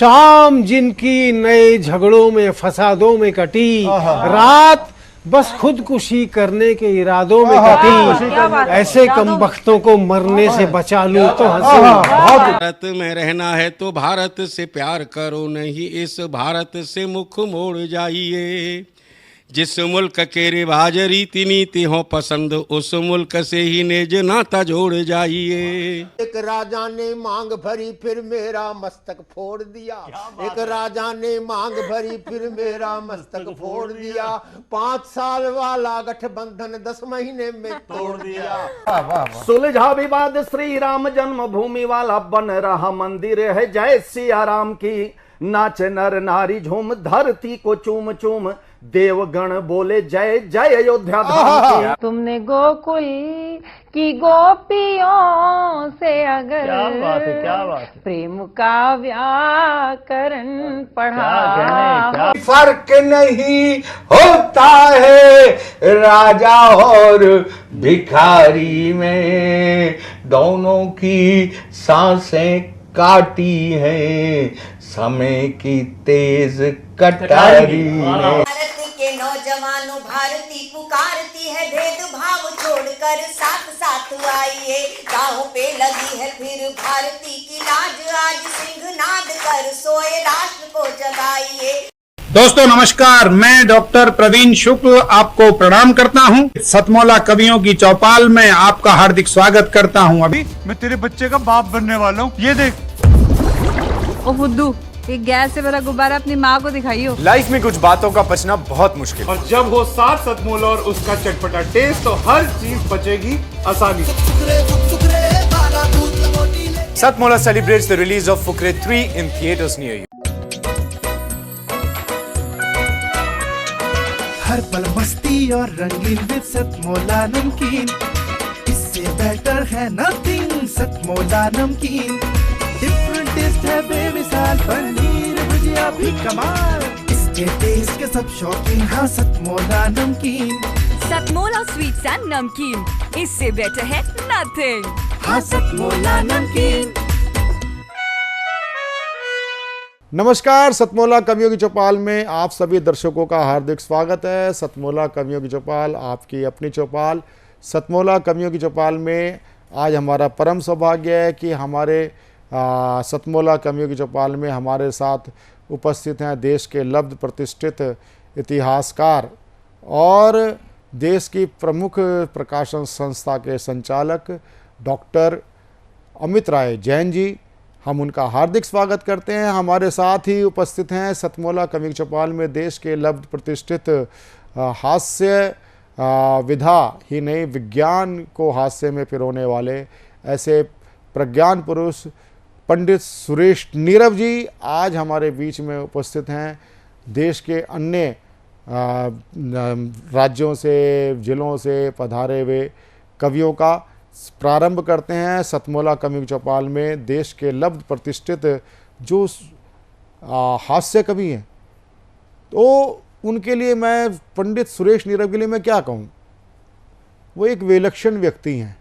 शाम जिनकी नए झगड़ों में फसादों में कटी, रात बस खुदकुशी करने के इरादों में कटी, ऐसे कमबख्तों को मरने से बचा लूं तो हंसूं। भारत में रहना है तो भारत से प्यार करो, नहीं इस भारत से मुख मोड़ जाइए। जिस मुल्क के रिवाज रीति नीति हो पसंद, उस मुल्क से ही नेज नाता जोड़ जाइए। एक राजा ने मांग भरी फिर मेरा मस्तक फोड़ दिया, एक राजा ने मांग भरी फिर मेरा मस्तक फोड़ दिया। 5 साल वाला गठबंधन 10 महीने में तोड़ दिया। सुलझा विवाद श्री राम जन्मभूमि वाला, बन रहा मंदिर है जय सिया राम की। नाच नर नारी झूम धरती को चूम चूम, देवगण बोले जय जय अयोध्या धाम की। तुमने गोकुल की गोपियों से अगर क्या बात है। प्रेम का व्याकरण पढ़ा, फर्क नहीं होता है राजा और भिखारी में, दोनों की सांसें काटी हैं समय की तेज कटारी ने। भारत के नौजवानों भारती पुकारती है, भेदभाव छोड़कर साथ साथ आइए। गाँव पे लगी है फिर भारती की लाज, आज सिंहनाद कर सोए राष्ट्र को जगाइए। दोस्तों नमस्कार, मैं डॉक्टर प्रवीण शुक्ल आपको प्रणाम करता हूं। सतमौला कवियों की चौपाल में आपका हार्दिक स्वागत करता हूं। अभी मैं तेरे बच्चे का बाप बनने वाला हूँ, ये देख। ओ फुद्दू, एक गैस से भरा गुब्बारा अपनी माँ को दिखाइयो। लाइफ में कुछ बातों का बचना बहुत मुश्किल, और जब हो साथ सतमोला और उसका चटपटा टेस्ट, तो हर चीज बचेगी आसानी से। Satmola celebrates the release of Fukre 3 in theaters near you. हर पल मस्ती और रंगीन विद सतमोला नमकीन, इससे बेटर है नथिंग। सतमोला नमकीन डिफरेंट टेस्ट है बेमिसाल, पनीर भुजिया भी कमाल, इसके टेस्ट के सब शौकीन। हाँ सतमोला नमकीन, सतमोला स्वीट्स एंड नमकीन, इससे बेटर है नथिंग। हाँ सतमोला नमकीन। नमस्कार, सतमोला कवियों की चौपाल में आप सभी दर्शकों का हार्दिक स्वागत है। सतमोला कवियों की चौपाल आपकी अपनी चौपाल। सतमोला कवियों की चौपाल में आज हमारा परम सौभाग्य है कि हमारे सतमोला कवियों की चौपाल में हमारे साथ उपस्थित हैं देश के लब्ध प्रतिष्ठित इतिहासकार और देश की प्रमुख प्रकाशन संस्था के संचालक डॉक्टर अमित राय जैन जी। हम उनका हार्दिक स्वागत करते हैं। हमारे साथ ही उपस्थित हैं सतमोला कवियों की चौपाल में देश के लब्ध प्रतिष्ठित हास्य विधा ही नहीं, विज्ञान को हास्य में पिरोने वाले ऐसे प्रज्ञान पुरुष पंडित सुरेश नीरव जी आज हमारे बीच में उपस्थित हैं। देश के अन्य राज्यों से, जिलों से पधारे हुए कवियों का प्रारंभ करते हैं सतमोला कवियों की चौपाल में देश के लब्ध प्रतिष्ठित जो हास्य कवि हैं। तो उनके लिए मैं पंडित सुरेश नीरव के लिए मैं क्या कहूँ, वो एक विलक्षण व्यक्ति हैं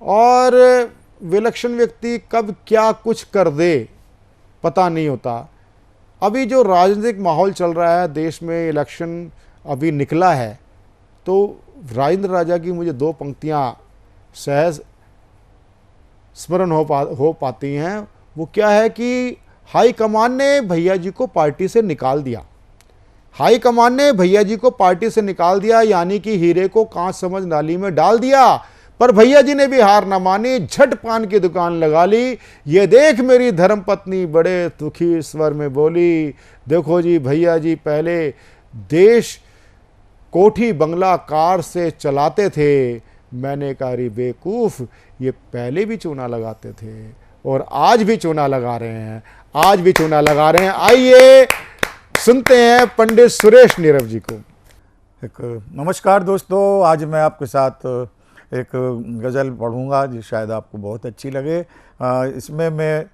और विलक्षण व्यक्ति कब क्या कुछ कर दे पता नहीं होता। अभी जो राजनीतिक माहौल चल रहा है देश में, इलेक्शन अभी निकला है, तो राजेंद्र राजा की मुझे 2 पंक्तियाँ सहज स्मरण हो पाती हैं। वो क्या है कि हाई कमान ने भैया जी को पार्टी से निकाल दिया। हाई कमान ने भैया जी को पार्टी से निकाल दिया, यानी कि हीरे को कांच समझ नाली में डाल दिया। पर भैया जी ने भी हार न मानी, झट पान की दुकान लगा ली। ये देख मेरी धर्मपत्नी बड़े दुखी स्वर में बोली, देखो जी भैया जी पहले देश कोठी बंगला कार से चलाते थे। मैंने कहा रे बेवकूफ़, ये पहले भी चूना लगाते थे और आज भी चूना लगा रहे हैं, आज भी चूना लगा रहे हैं। आइए सुनते हैं पंडित सुरेश नीरव जी को। नमस्कार दोस्तों, आज मैं आपके साथ एक गज़ल पढ़ूंगा जो शायद आपको बहुत अच्छी लगे। इसमें मैं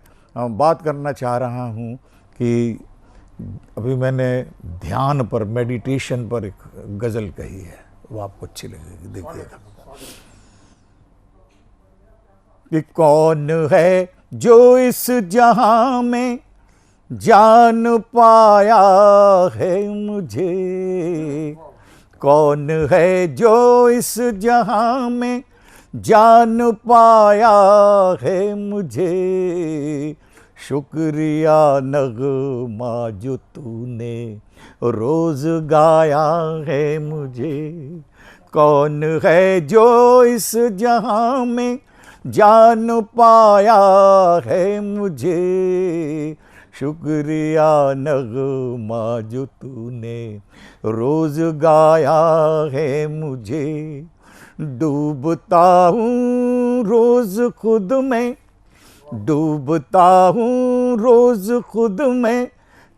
बात करना चाह रहा हूँ कि अभी मैंने ध्यान पर, मेडिटेशन पर एक गज़ल कही है, वो आपको अच्छी लगेगी, देखिएगा। कि कौन है जो इस जहां में जान पाया है मुझे, कौन है जो इस जहां में जान पाया है मुझे। शुक्रिया नगमा जो तूने रोज गाया है मुझे, कौन है जो इस जहां में जान पाया है मुझे। शुक्रिया नगमा जो तूने रोज गाया है मुझे। डूबता हूँ रोज खुद में, डूबता हूँ रोज खुद में,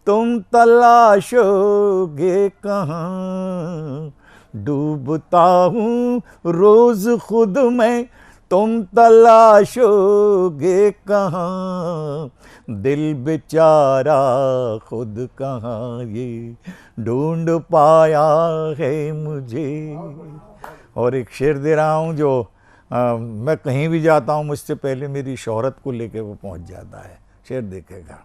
तुम तलाशोगे कहाँ। डूबता हूँ रोज खुद में, तुम तलाशोगे कहाँ। दिल बेचारा खुद कहाँ ये ढूंढ पाया है मुझे। और एक शेर दे रहा हूँ जो मैं कहीं भी जाता हूँ मुझसे पहले मेरी शोहरत को लेके वो पहुँच जाता है। शेर देखेगा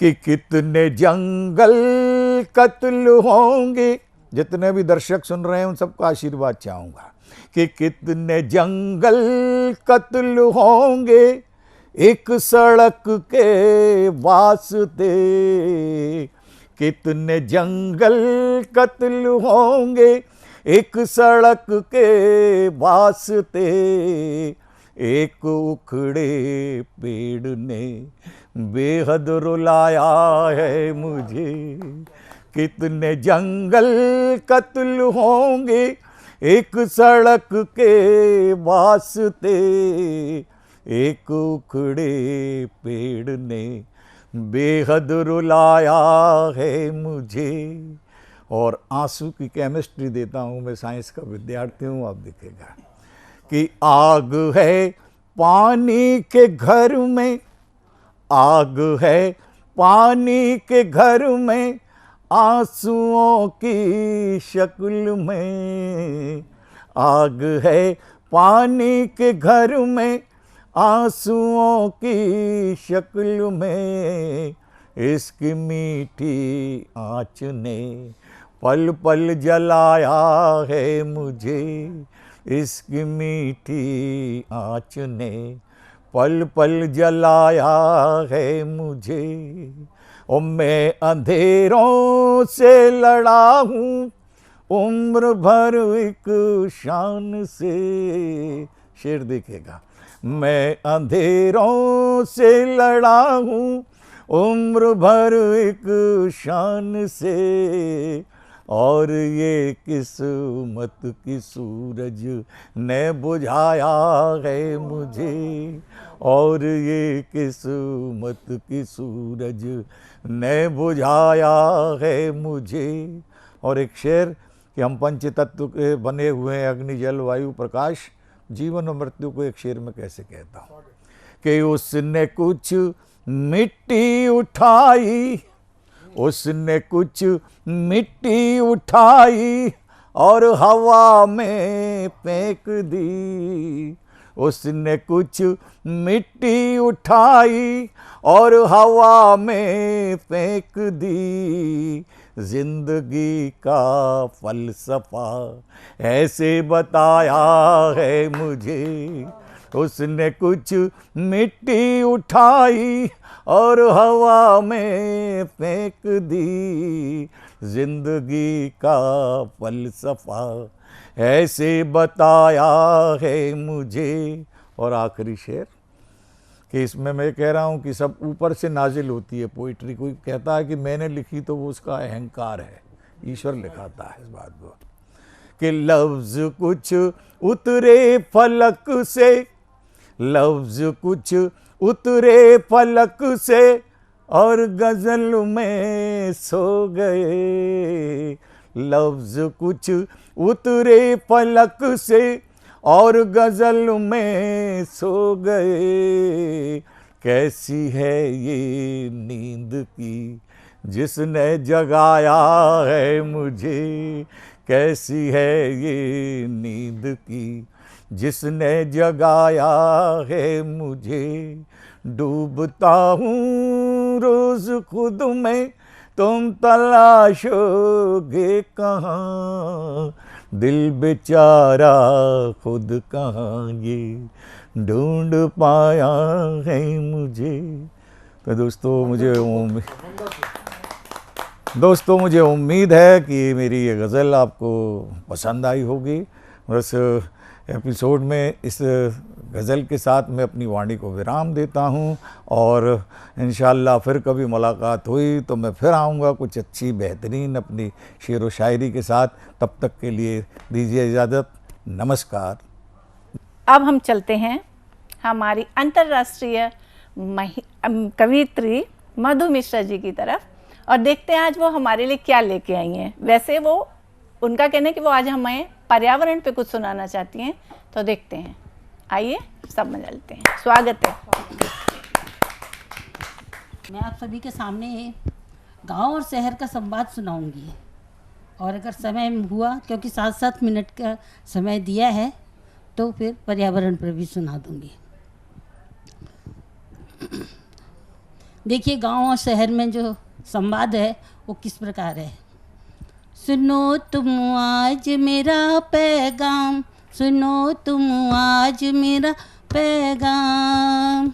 कि कितने जंगल कत्ल होंगे, जितने भी दर्शक सुन रहे हैं उन सबका आशीर्वाद चाहूँगा कि कितने जंगल कत्ल होंगे एक सड़क के वास्ते। कितने जंगल कत्ल होंगे एक सड़क के वास्ते। एक उखड़े पेड़ ने बेहद रुलाया है मुझे। कितने जंगल कत्ल होंगे एक सड़क के वास्ते। एक उखड़े पेड़ ने बेहद रुलाया है मुझे। और आंसू की केमिस्ट्री देता हूँ, मैं साइंस का विद्यार्थी हूँ, आप दिखेगा कि आग है पानी के घर में, आग है पानी के घर में, आंसुओं की शक्ल में। आग है पानी के घर में, आंसुओं की शक्ल में। इसकी मीठी आँच ने पल पल जलाया है मुझे। इसकी मीठी आँच ने पल पल जलाया है मुझे। और मैं अंधेरों से लड़ा हूँ उम्र भर एक शान से। शेर देखेगा, मैं अंधेरों से लड़ा हूँ उम्र भर एक शान से। और ये किस्मत की सूरज ने बुझाया है मुझे। और ये किस्मत की सूरज ने बुझाया है मुझे। और एक शेर कि हम पंच तत्व के बने हुए हैं, अग्नि जल वायु प्रकाश। जीवन और मृत्यु को एक शेर में कैसे कहता हूँ कि उसने कुछ मिट्टी उठाई, उसने कुछ मिट्टी उठाई और हवा में फेंक दी। उसने कुछ मिट्टी उठाई और हवा में फेंक दी। जिंदगी का फलसफा ऐसे बताया है मुझे। उसने कुछ मिट्टी उठाई और हवा में फेंक दी। जिंदगी का फलसफा ऐसे बताया है मुझे। और आखिरी शेर कि इसमें मैं कह रहा हूँ कि सब ऊपर से नाजिल होती है पोइट्री। कोई कहता है कि मैंने लिखी तो वो उसका अहंकार है, ईश्वर लिखाता है इस बात को कि लफ्ज कुछ उतरे फलक से, लफ्ज कुछ उतरे फलक से और गजल में सो गए। लफ्ज कुछ उतरे फलक से और गजल में सो गए। कैसी है ये नींद की जिसने जगाया है मुझे। कैसी है ये नींद की जिसने जगाया है मुझे। डूबता हूँ रोज खुद में, तुम तलाशोगे कहाँ, दिल बेचारा खुद कहाँ ये ढूंढ पाया है मुझे। तो दोस्तों मुझे उम्मीद है कि मेरी ये गज़ल आपको पसंद आई होगी। बस एपिसोड में इस गज़ल के साथ मैं अपनी वाणी को विराम देता हूँ, और इंशाअल्लाह फिर कभी मुलाकात हुई तो मैं फिर आऊँगा कुछ अच्छी बेहतरीन अपनी शेर व शायरी के साथ। तब तक के लिए दीजिए इजाज़त, नमस्कार। अब हम चलते हैं हमारी अंतर्राष्ट्रीय कवियत्री मधु मिश्रा जी की तरफ, और देखते हैं आज वो हमारे लिए क्या लेके आई हैं। वैसे वो उनका कहना है कि वो आज हमें पर्यावरण पे कुछ सुनाना चाहती हैं, तो देखते हैं। आइए सब मजा हैं। स्वागत है। मैं आप सभी के सामने गांव और शहर का संवाद सुनाऊंगी, और अगर समय हुआ, क्योंकि 7-7 मिनट का समय दिया है, तो फिर पर्यावरण पर भी सुना दूंगी। देखिए गांव और शहर में जो संवाद है वो किस प्रकार है। सुनो तुम आज मेरा पैगाम, सुनो तुम आज मेरा पैगाम,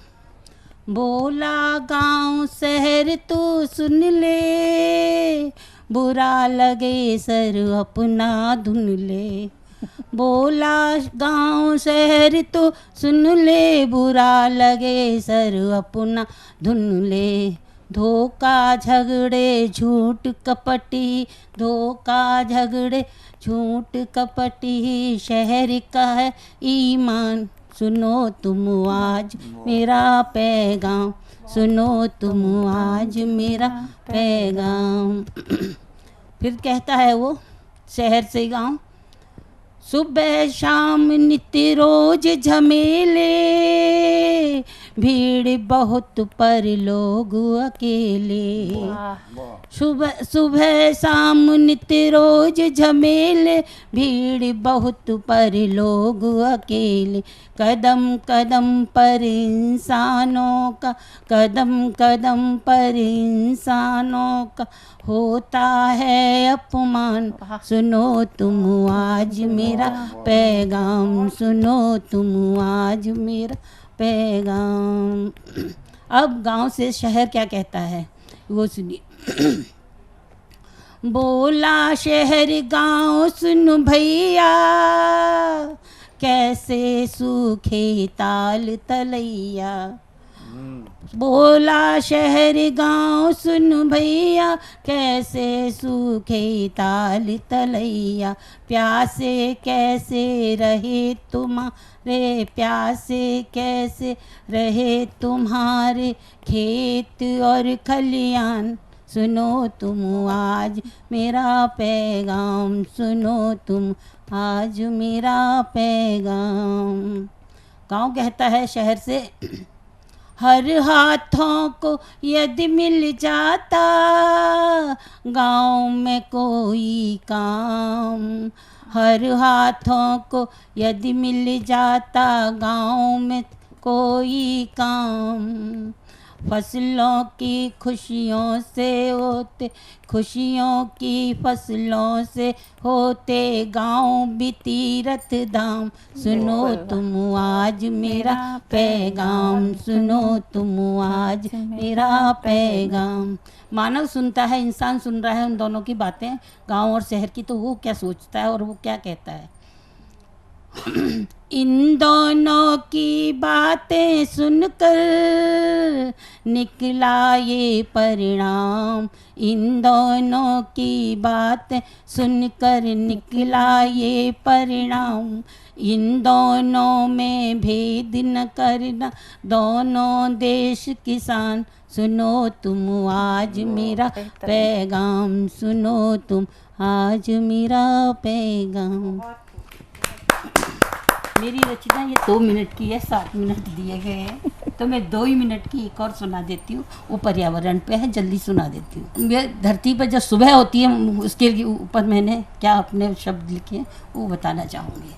बोला गांव शहर तो सुन ले, बुरा लगे सर अपना धुन ले। बोला गांव शहर तो सुन ले, बुरा लगे सर अपना धुन ले। धोखा झगड़े झूठ कपटी, धोखा झगड़े झूठ कपटी, शहर का है ईमान, सुनो तुम आज मेरा पैगाम, सुनो तुम आज मेरा पैगाम। फिर कहता है वो शहर से गांव, सुबह शाम नित्य रोज झमेले, भीड़ बहुत पर लोग अकेले। सुबह शाम नित्य रोज झमेले, भीड़ बहुत पर लोग अकेले। कदम कदम पर इंसानों का, कदम कदम पर इंसानों का होता है अपमान, सुनो तुम आज मेरा पैगाम, सुनो तुम आज मेरा पैगाम। अब गांव से शहर क्या कहता है वो सुनिए। बोला शहर गांव सुन भैया, कैसे सूखे ताल तलैया। बोला शहर गांव सुन भैया, कैसे सूखे ताल तलैया। प्यासे कैसे रहे तुम्हारे, प्यासे कैसे रहे तुम्हारे खेत और खलियान, सुनो तुम आज मेरा पैगाम, सुनो तुम आज मेरा पैगाम। गांव कहता है शहर से, हर हाथों को यदि मिल जाता गांव में कोई काम, हर हाथों को यदि मिल जाता गांव में कोई काम। फसलों की खुशियों से होते, खुशियों की फसलों से होते गांव भी तीरथ धाम, सुनो तुम आज मेरा पैगाम, सुनो तुम आज मेरा पैगाम। मानव सुनता है, इंसान सुन रहा है उन दोनों की बातें, गांव और शहर की, तो वो क्या सोचता है और वो क्या कहता है। इन दोनों की बातें सुनकर निकला ये परिणाम, इन दोनों की बातें सुनकर निकला ये परिणाम। इन दोनों में भेद न करना, दोनों देश किसान, सुनो तुम आज मेरा पैगाम, सुनो तुम आज मेरा पैगाम। मेरी रचना ये 2 मिनट की है, 7 मिनट दिए गए हैं, तो मैं 2 ही मिनट की एक और सुना देती हूँ। वो पर्यावरण पे है, जल्दी सुना देती हूँ। धरती पर जब सुबह होती है, उसके ऊपर मैंने क्या अपने शब्द लिखे हैं वो बताना चाहूँगी।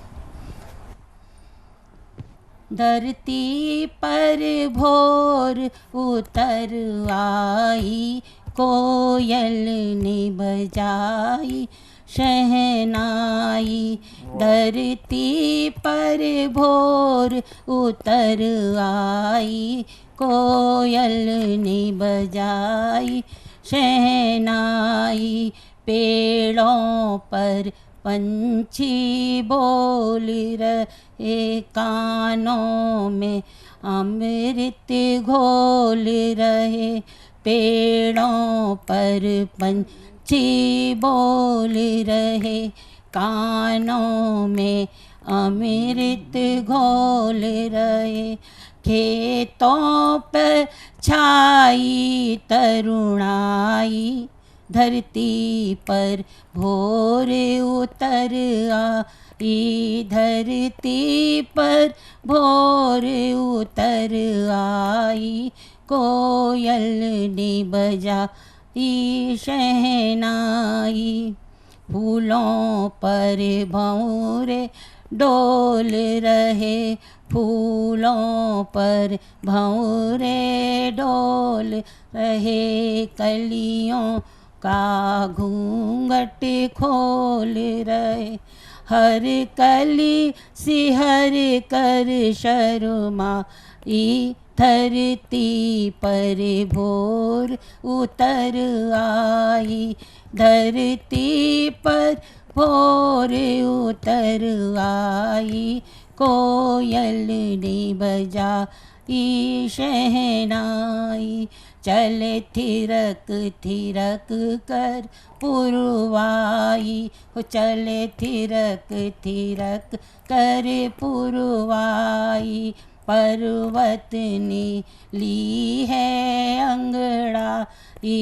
धरती पर भोर उतर आई, कोयल ने बजाई शहनाई। धरती पर भोर उतर आई, कोयल ने बजाई शहनाई। पेड़ों पर पंछी बोल रहे, कानों में अमृत घोल रहे। पेड़ों पर पंछी बोल रहे, कानों में अमृत घोल रहे। खेतों पर छाई तरुणाई, धरती पर भोर उतर आई। धरती पर भोर उतर आई, कोयल ने बजाई शहनाई। फूलों पर भंवरे डोल रहे, फूलों पर भंवरे डोल रहे। कलियों का घूंघट खोल रहे, हर कली सिहर कर शर्माई। धरती पर भोर उतर आई, धरती पर भोर उतर आई। कोयल ने बजाई शहनाई। चले थिरक थिरक कर पुरवाई, चले थिरक थिरक कर पुरवाई। पर्वत ने ली है अंगड़ाई,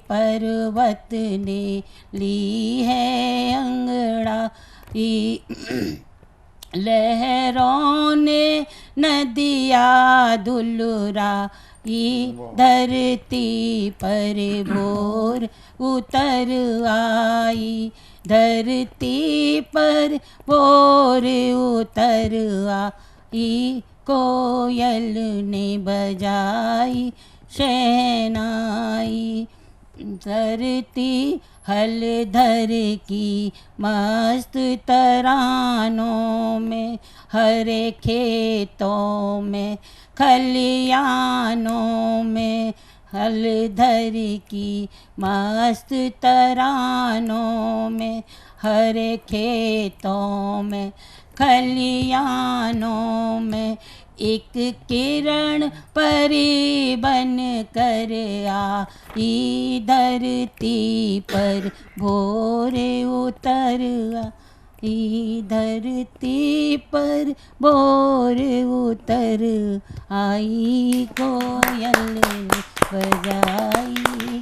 पर्वत ने ली है अंगड़ाई। लहरों ने नदिया दुलराई, धरती पर भोर उतर आई। धरती पर भोर उतर आई, कोयल ने बजाई शहनाई। धरती हलधर की मस्त तरानों में, हरे खेतों में खलियानों में। हलधर की मस्त तरानों में, हरे खेतों में खलियानों में। एक किरण परी बन कर आई, धरती पर भोर उतर आई। धरती पर भोर उतर आई, कोयल बजाई।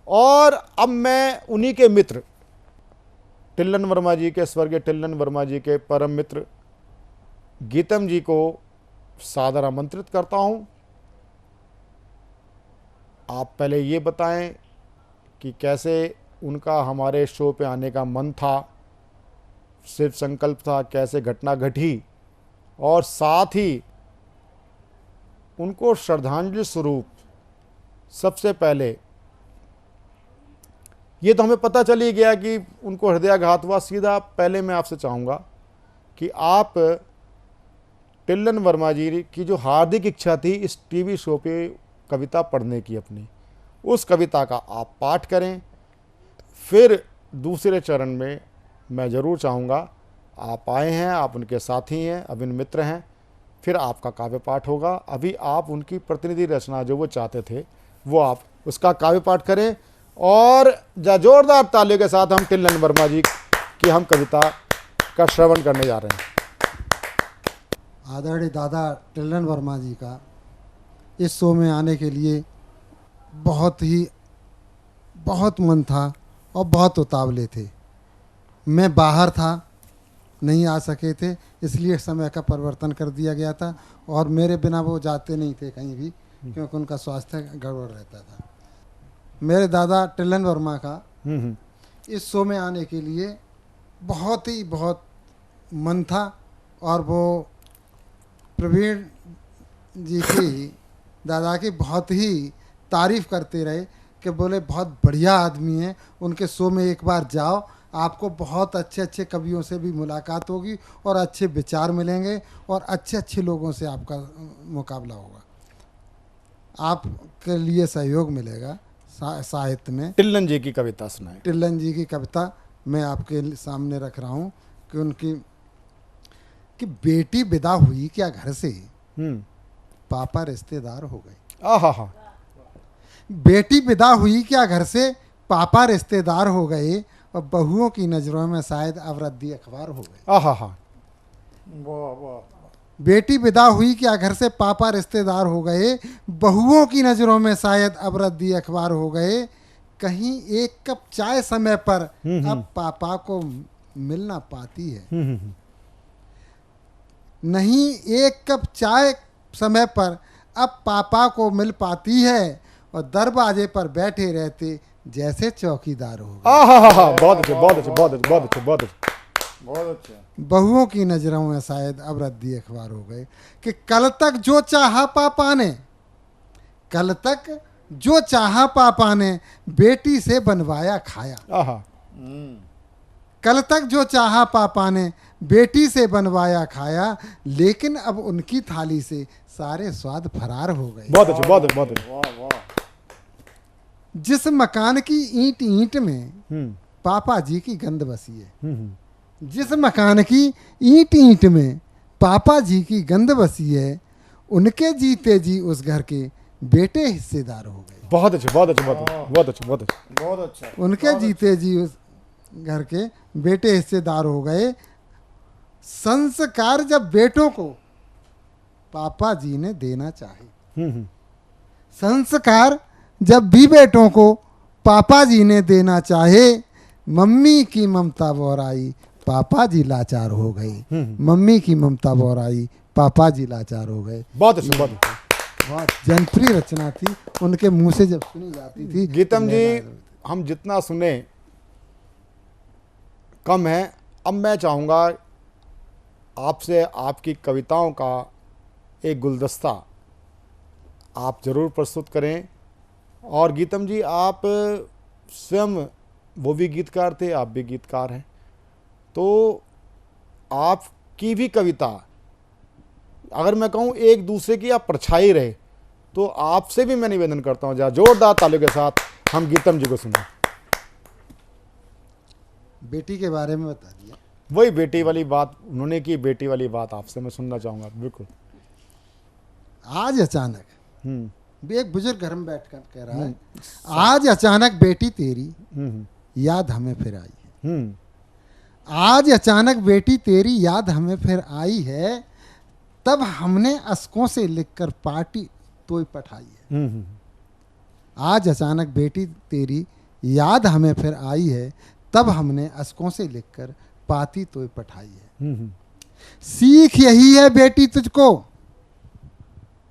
और अब मैं उन्हीं के मित्र टिल्लन वर्मा जी के, स्वर्गीय टिल्लन वर्मा जी के परम मित्र गीतम जी को सादर आमंत्रित करता हूं। आप पहले ये बताएं कि कैसे उनका हमारे शो पे आने का मन था, सिर्फ संकल्प था, कैसे घटना घटी, और साथ ही उनको श्रद्धांजलि स्वरूप सबसे पहले ये तो हमें पता चल ही गया कि उनको हृदयाघात हुआ। सीधा पहले मैं आपसे चाहूँगा कि आप टिल्लन वर्मा जी की जो हार्दिक इच्छा थी इस टीवी शो पे कविता पढ़ने की अपनी, उस कविता का आप पाठ करें। फिर दूसरे चरण में मैं ज़रूर चाहूँगा, आप आए हैं, आप उनके साथी हैं, अभिन्न मित्र हैं, फिर आपका काव्य पाठ होगा। अभी आप उनकी प्रतिनिधि रचना जो वो चाहते थे वो आप उसका काव्य पाठ करें, और जोरदार तालियों के साथ हम टिल्लन वर्मा जी की हम कविता का श्रवण करने जा रहे हैं। आदरणीय दादा टिल्लन वर्मा जी का इस शो में आने के लिए बहुत मन था और बहुत उतावले थे। मैं बाहर था, नहीं आ सके थे, इसलिए समय का परिवर्तन कर दिया गया था, और मेरे बिना वो जाते नहीं थे कहीं भी, क्योंकि उनका स्वास्थ्य गड़बड़ रहता था। मेरे दादा टिल्लन वर्मा का इस शो में आने के लिए बहुत मन था, और वो प्रवीण जी की दादा की बहुत ही तारीफ करते रहे कि बोले बहुत बढ़िया आदमी हैं, उनके शो में एक बार जाओ, आपको बहुत अच्छे अच्छे कवियों से भी मुलाकात होगी और अच्छे विचार मिलेंगे और अच्छे अच्छे लोगों से आपका मुकाबला होगा, आपके लिए सहयोग मिलेगा साहित्य में। टिल्लन जी की कविता सुनाए। टिल्लन जी की कविता मैं आपके सामने रख रहा हूँ कि उनकी कि बेटी विदा हुई क्या घर से, पापा रिश्तेदार हो गए। आहा, बेटी विदा हुई क्या घर से, पापा रिश्तेदार हो गए और बहुओं की नजरों में शायद अवरद्दी अखबार हो गए। आहा, बेटी विदा हुई क्या घर से, पापा रिश्तेदार हो गए, बहुओं की नजरों में शायद अवरद्दी अखबार हो गए। कहीं एक कप चाय समय पर अब पापा को मिल ना पाती है, नहीं एक कप चाय समय पर अब पापा को मिल पाती है और दरवाजे पर बैठे रहते जैसे चौकीदार हो। बहुत अच्छे, बहुत अच्छे, बहुत अच्छे, बहुत अच्छे, बहुत अच्छे, बहुत अच्छे। बहुओं की नजरों में शायद अवरद्दी अखबार हो गए कि कल तक जो चाहा पापा ने, कल तक जो चाहा पापा ने बेटी से बनवाया खाया। कल तक जो चाहा पापा ने बेटी से बनवाया खाया, लेकिन अब उनकी थाली से सारे स्वाद फरार हो गए। बहुत अच्छे, बहुत अच्छे, बहुत अच्छे। जिस मकान की ईंट ईंट में पापा जी की गंध बसी है, जिस मकान की ईंट ईंट में पापा जी की गंध बसी है, उनके जीते जी उस घर के बेटे हिस्सेदार हो गए। बहुत अच्छे, बहुत अच्छे, बहुत अच्छे, बहुत अच्छे, बहुत अच्छे, बहुत अच्छा। उनके जीते जी उस घर के बेटे हिस्सेदार हो गए। संस्कार जब बेटों को पापा जी ने देना चाहे, संस्कार जब भी बेटों को पापा जी ने देना चाहे, मम्मी की ममता बोराई पापा जी लाचार हो गए। मम्मी की ममता बोराई पापा जी लाचार हो गए। बहुत अच्छे, बहुत अच्छे। बहुत जनप्रिय रचना थी, उनके मुंह से जब सुनी जाती थी। गीतम जी, हम जितना सुने कम है। अब मैं चाहूँगा आपसे आपकी कविताओं का एक गुलदस्ता आप ज़रूर प्रस्तुत करें। और गीतम जी, आप स्वयं वो भी गीतकार थे, आप भी गीतकार हैं, तो आपकी भी कविता, अगर मैं कहूँ एक दूसरे की आप परछाई रहे, तो आपसे भी मैं निवेदन करता हूँ, जहाँ जोरदार तालियों के साथ हम गीतम जी को सुनें। बेटी के बारे में बता दिया, वही बेटी वाली बात उन्होंने की, बेटी वाली बात आपसे मैं सुनना चाहूँगा। बिल्कुल। आज अचानक एक बुजुर्ग घर में बैठ कर कह रहा है, आज अचानक बेटी तेरी याद हमें फिर आई है। आज अचानक बेटी तेरी याद हमें फिर आई है, तब हमने अशकों से लिखकर पार्टी तो पठाई है। आज अचानक बेटी तेरी याद हमें फिर आई है, तब हमने अशकों से लिखकर पाती तो पठाई है। सीख यही है बेटी तुझको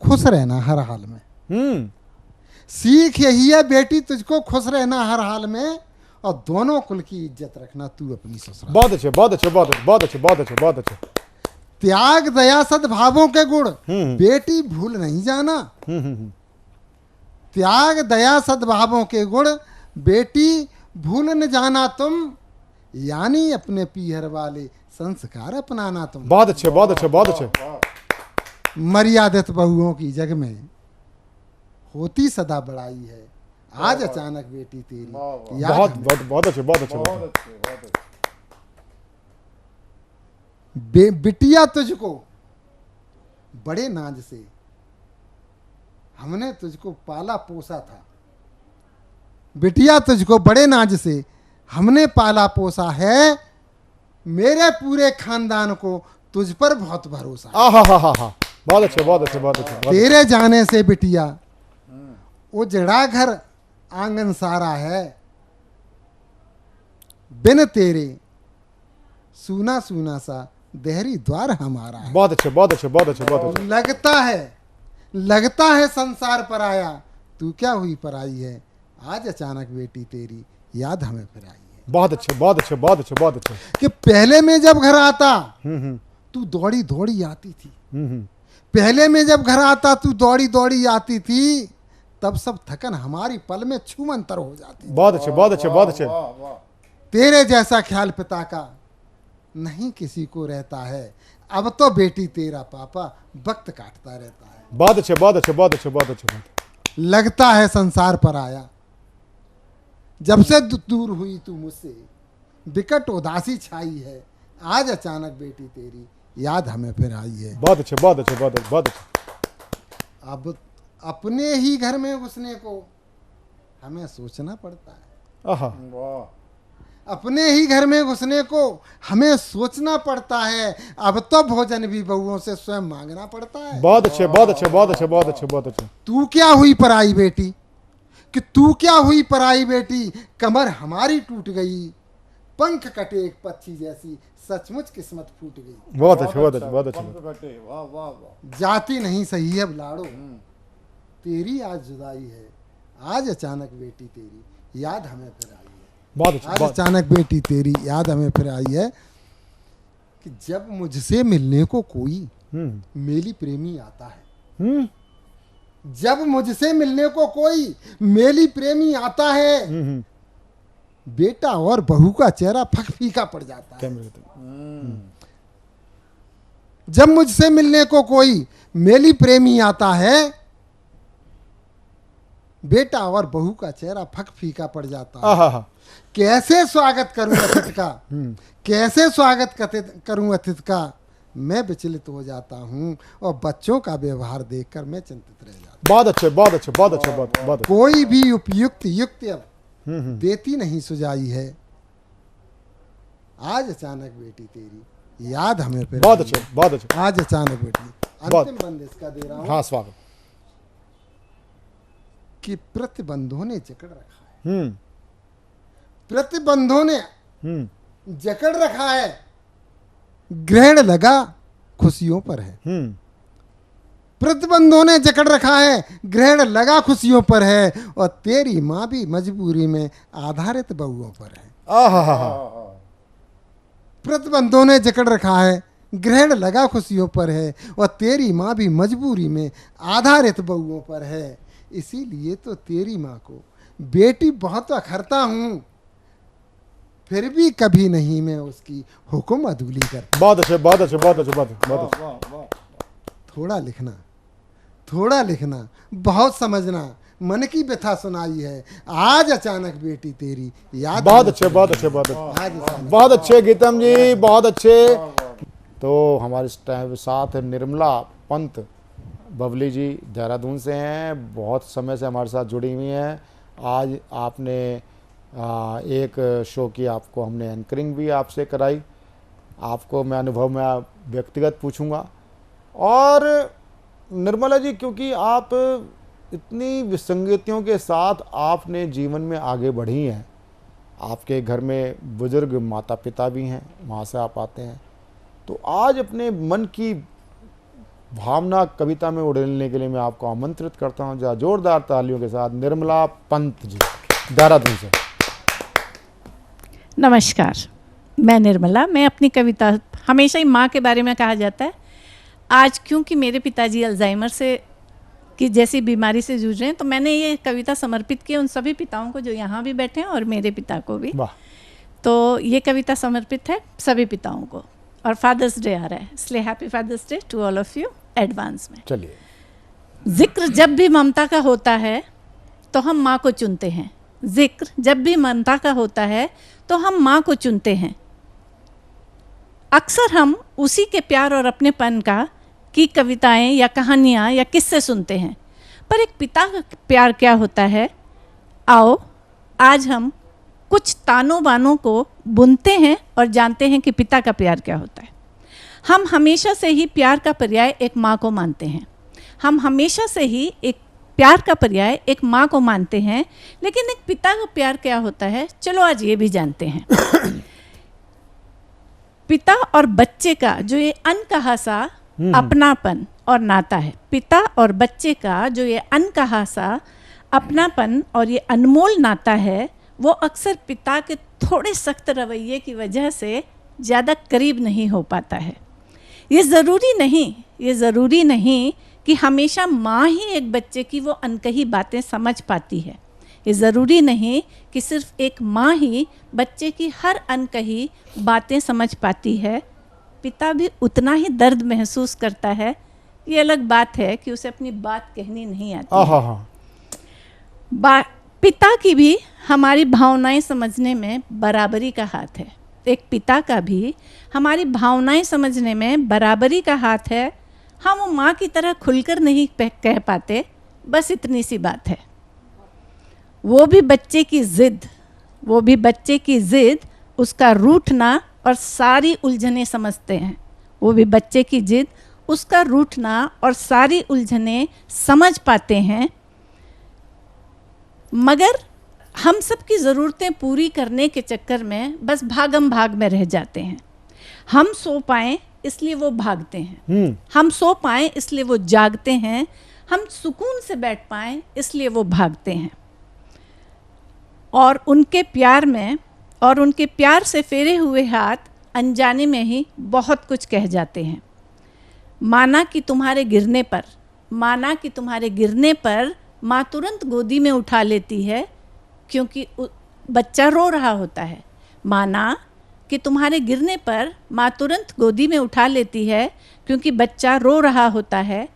खुश रहना हर हाल में। सीख यही है बेटी तुझको खुश रहना हर हाल में, और दोनों कुल की इज्जत रखना तू अपनी ससुराल। बहुत अच्छे, बहुत अच्छे, बहुत अच्छे, बहुत अच्छे, बहुत अच्छे, बहुत अच्छे। त्याग दया सद्भावों के गुण बेटी भूल नहीं जाना। त्याग दया सद्भावों के गुण बेटी भूल न जाना तुम, यानी अपने पीहर वाले संस्कार अपनाना तुम। बहुत अच्छे, बहुत अच्छे, बहुत अच्छे। मर्यादित बहुओं की जग में होती सदा बड़ाई है, आज अचानक बेटी तेरी बहुत बहुत बहुत अच्छे, बहुत अच्छे, बहुत अच्छे। बिटिया तुझको बड़े नाज से हमने तुझको पाला पोसा था। बिटिया तुझको बड़े नाज से हमने पाला पोसा है, मेरे पूरे खानदान को तुझ पर बहुत भरोसा। आहा, बहुत अच्छे, बहुत अच्छे, बहुत अच्छे। तेरे जाने से बिटिया उजड़ा घर आंगन सारा है, बिन तेरे सूना सूना सा देहरी द्वार हमारा है। बहुत अच्छे, बहुत अच्छे, बहुत अच्छे, बहुत अच्छे। लगता है संसार पर आया, तू क्या हुई पराई है, आज अचानक बेटी तेरी याद हमें फिर आई है। बहुत अच्छे, बहुत अच्छे, बहुत अच्छे, बहुत अच्छे। कि पहले में जब घर आता तू दौड़ी दौड़ी आती थी, पहले में जब घर आता तू दौड़ी दौड़ी आती थी, तब सब थकन हमारी पल में छूमंतर हो जाती। बहुत अच्छे, बहुत अच्छे, बहुत अच्छे। तेरे जैसा ख्याल पिता का नहीं किसी को रहता है, अब तो बेटी तेरा पापा वक्त काटता रहता है। बहुत अच्छे, बहुत अच्छे, बहुत अच्छे, बहुत अच्छे। लगता है संसार पर आया, जब से दूर हुई तू मुझसे, विकट उदासी छाई है, आज अचानक बेटी तेरी याद हमें फिर आई है। बहुत अच्छे, बहुत अच्छे, बहुत अच्छे, बहुत अच्छे। अब अपने ही घर में घुसने को हमें सोचना पड़ता है। आहा, अपने ही घर में घुसने को हमें सोचना पड़ता है, अब तो भोजन भी बहुओं से स्वयं मांगना पड़ता है। बहुत अच्छे, बहुत अच्छे, बहुत अच्छे, बहुत अच्छे, बहुत अच्छे। तू क्या हुई पराई बेटी, कि तू क्या हुई पराई बेटी, कमर हमारी टूट गई, पंख कटे एक पक्षी जैसी, सचमुच किस्मत फूट गई। बहुत अच्छे, बहुत अच्छे, बहुत अच्छे। वाह वाह वाह। जाती नहीं सही है लाड़ो, तेरी आज जुदाई है, आज अचानक बेटी तेरी याद हमें फिर आई है। बहुत अच्छे, आज अचानक बेटी तेरी याद हमें फिर आई है, कि जब मुझसे मिलने को कोई मेली प्रेमी आता है, जब मुझसे मिलने को कोई मेली प्रेमी आता है, बेटा और बहू का चेहरा फक फीका पड़ जाता है। जब मुझसे मिलने को कोई मेली प्रेमी आता है, बेटा और बहू का चेहरा फक फीका पड़ जाता है। कैसे स्वागत करूं अतिथि का, कैसे स्वागत करूं अतिथि का, मैं विचलित हो जाता हूं, और बच्चों का व्यवहार देखकर मैं चिंतित रह जाता हूं। बहुत अच्छे, बहुत अच्छे, बहुत अच्छे, बहुत अच्छे। कोई भी उपयुक्त युक्ति अब देती नहीं सुझाई है, आज अचानक बेटी तेरी याद हमें फिर बहुत अच्छे, बहुत अच्छे। आज अचानक बेटी। अंतिम बंद इसका दे रहा हूं। हाँ, स्वागत। कि प्रतिबंधों ने जकड़ रखा है, प्रतिबंधों ने जकड़ रखा है, ग्रहण लगा खुशियों पर है। प्रतिबंधों ने जकड़ रखा है, ग्रहण लगा खुशियों पर है, और तेरी माँ भी मजबूरी में आधारित बहुओं पर है। प्रतिबंधों ने जकड़ रखा है, ग्रहण लगा खुशियों पर है, और तेरी माँ भी मजबूरी में आधारित बहुओं पर है। इसीलिए तो तेरी माँ को बेटी बहुत अखरता हूं, फिर भी कभी नहीं मैं उसकी हुक्म अदूली करता। बहुत अच्छे, बहुत अच्छे, बहुत अच्छे, बहुत अच्छे। थोड़ा लिखना, थोड़ा लिखना, बहुत समझना, मन की व्यथा सुनाई है, आज अचानक बेटी तेरी याद। बहुत अच्छे, बहुत अच्छे, बहुत अच्छे, बहुत अच्छे गीतम जी, बहुत अच्छे। तो हमारे साथ निर्मला पंत बबली जी देहरादून से हैं, बहुत समय से हमारे साथ जुड़ी हुई हैं। आज आपने एक शो की, आपको हमने एंकरिंग भी आपसे कराई, आपको मैं अनुभव में व्यक्तिगत पूछूंगा। और निर्मला जी, क्योंकि आप इतनी विसंगतियों के साथ आपने जीवन में आगे बढ़ी हैं, आपके घर में बुजुर्ग माता पिता भी हैं, वहाँ से आप आते हैं, तो आज अपने मन की भावना कविता में उड़ेलने के लिए मैं आपको आमंत्रित करता हूं, जरा जोरदार तालियों के साथ निर्मला पंत जी देहरादून से। नमस्कार, मैं निर्मला। मैं अपनी कविता, हमेशा ही माँ के बारे में कहा जाता है, आज क्योंकि मेरे पिताजी अल्जाइमर से की जैसी बीमारी से जूझ रहे हैं, तो मैंने ये कविता समर्पित की उन सभी पिताओं को जो यहाँ भी बैठे हैं, और मेरे पिता को भी। तो ये कविता समर्पित है सभी पिताओं को, और फादर्स डे आ रहा है, इसलिए happy father's day to all of you advance में। चलिए। जिक्र जब भी ममता का होता है तो हम माँ को चुनते हैं, जिक्र जब भी ममता का होता है तो हम माँ को चुनते हैं। अक्सर हम उसी के प्यार और अपनेपन का की कविताएं या कहानियाँ या किस्से सुनते हैं, पर एक पिता का प्यार क्या होता है, आओ आज हम कुछ तानों बानों को बुनते हैं और जानते हैं कि पिता का प्यार क्या होता है। हम हमेशा से ही प्यार का पर्याय एक माँ को मानते हैं, हम हमेशा से ही एक प्यार का पर्याय एक माँ को मानते हैं, लेकिन एक पिता का प्यार क्या होता है, चलो आज ये भी जानते हैं। पिता और बच्चे का जो ये अनकहा सा अपनापन और नाता है, पिता और बच्चे का जो ये अनकहा सा अपनापन और ये अनमोल नाता है, वो अक्सर पिता के थोड़े सख्त रवैये की वजह से ज़्यादा करीब नहीं हो पाता है। ये ज़रूरी नहीं कि हमेशा माँ ही एक बच्चे की वो अनकही बातें समझ पाती है। ये ज़रूरी नहीं कि सिर्फ एक माँ ही बच्चे की हर अनकही बातें समझ पाती है। पिता भी उतना ही दर्द महसूस करता है। ये अलग बात है कि उसे अपनी बात कहनी नहीं आती। पिता की भी हमारी भावनाएं समझने में बराबरी का हाथ है। एक पिता का भी हमारी भावनाएं समझने में बराबरी का हाथ है। हम वो माँ की तरह खुलकर नहीं कह पाते, बस इतनी सी बात है। वो भी बच्चे की जिद, उसका रूठना और सारी उलझनें समझते हैं। वो भी बच्चे की जिद, उसका रूठना और सारी उलझनें समझ पाते हैं, मगर हम सब की ज़रूरतें पूरी करने के चक्कर में बस भागम भाग में रह जाते हैं। हम सो पाएं इसलिए वो भागते हैं, हम सो पाएं इसलिए वो जागते हैं, हम सुकून से बैठ पाएं इसलिए वो भागते हैं। और उनके प्यार से फेरे हुए हाथ अनजाने में ही बहुत कुछ कह जाते हैं। माना कि तुम्हारे गिरने पर माँ तुरंत गोदी में उठा लेती है क्योंकि बच्चा रो रहा होता है। माना कि तुम्हारे गिरने पर माँ तुरंत गोदी में उठा लेती है क्योंकि बच्चा रो रहा होता है।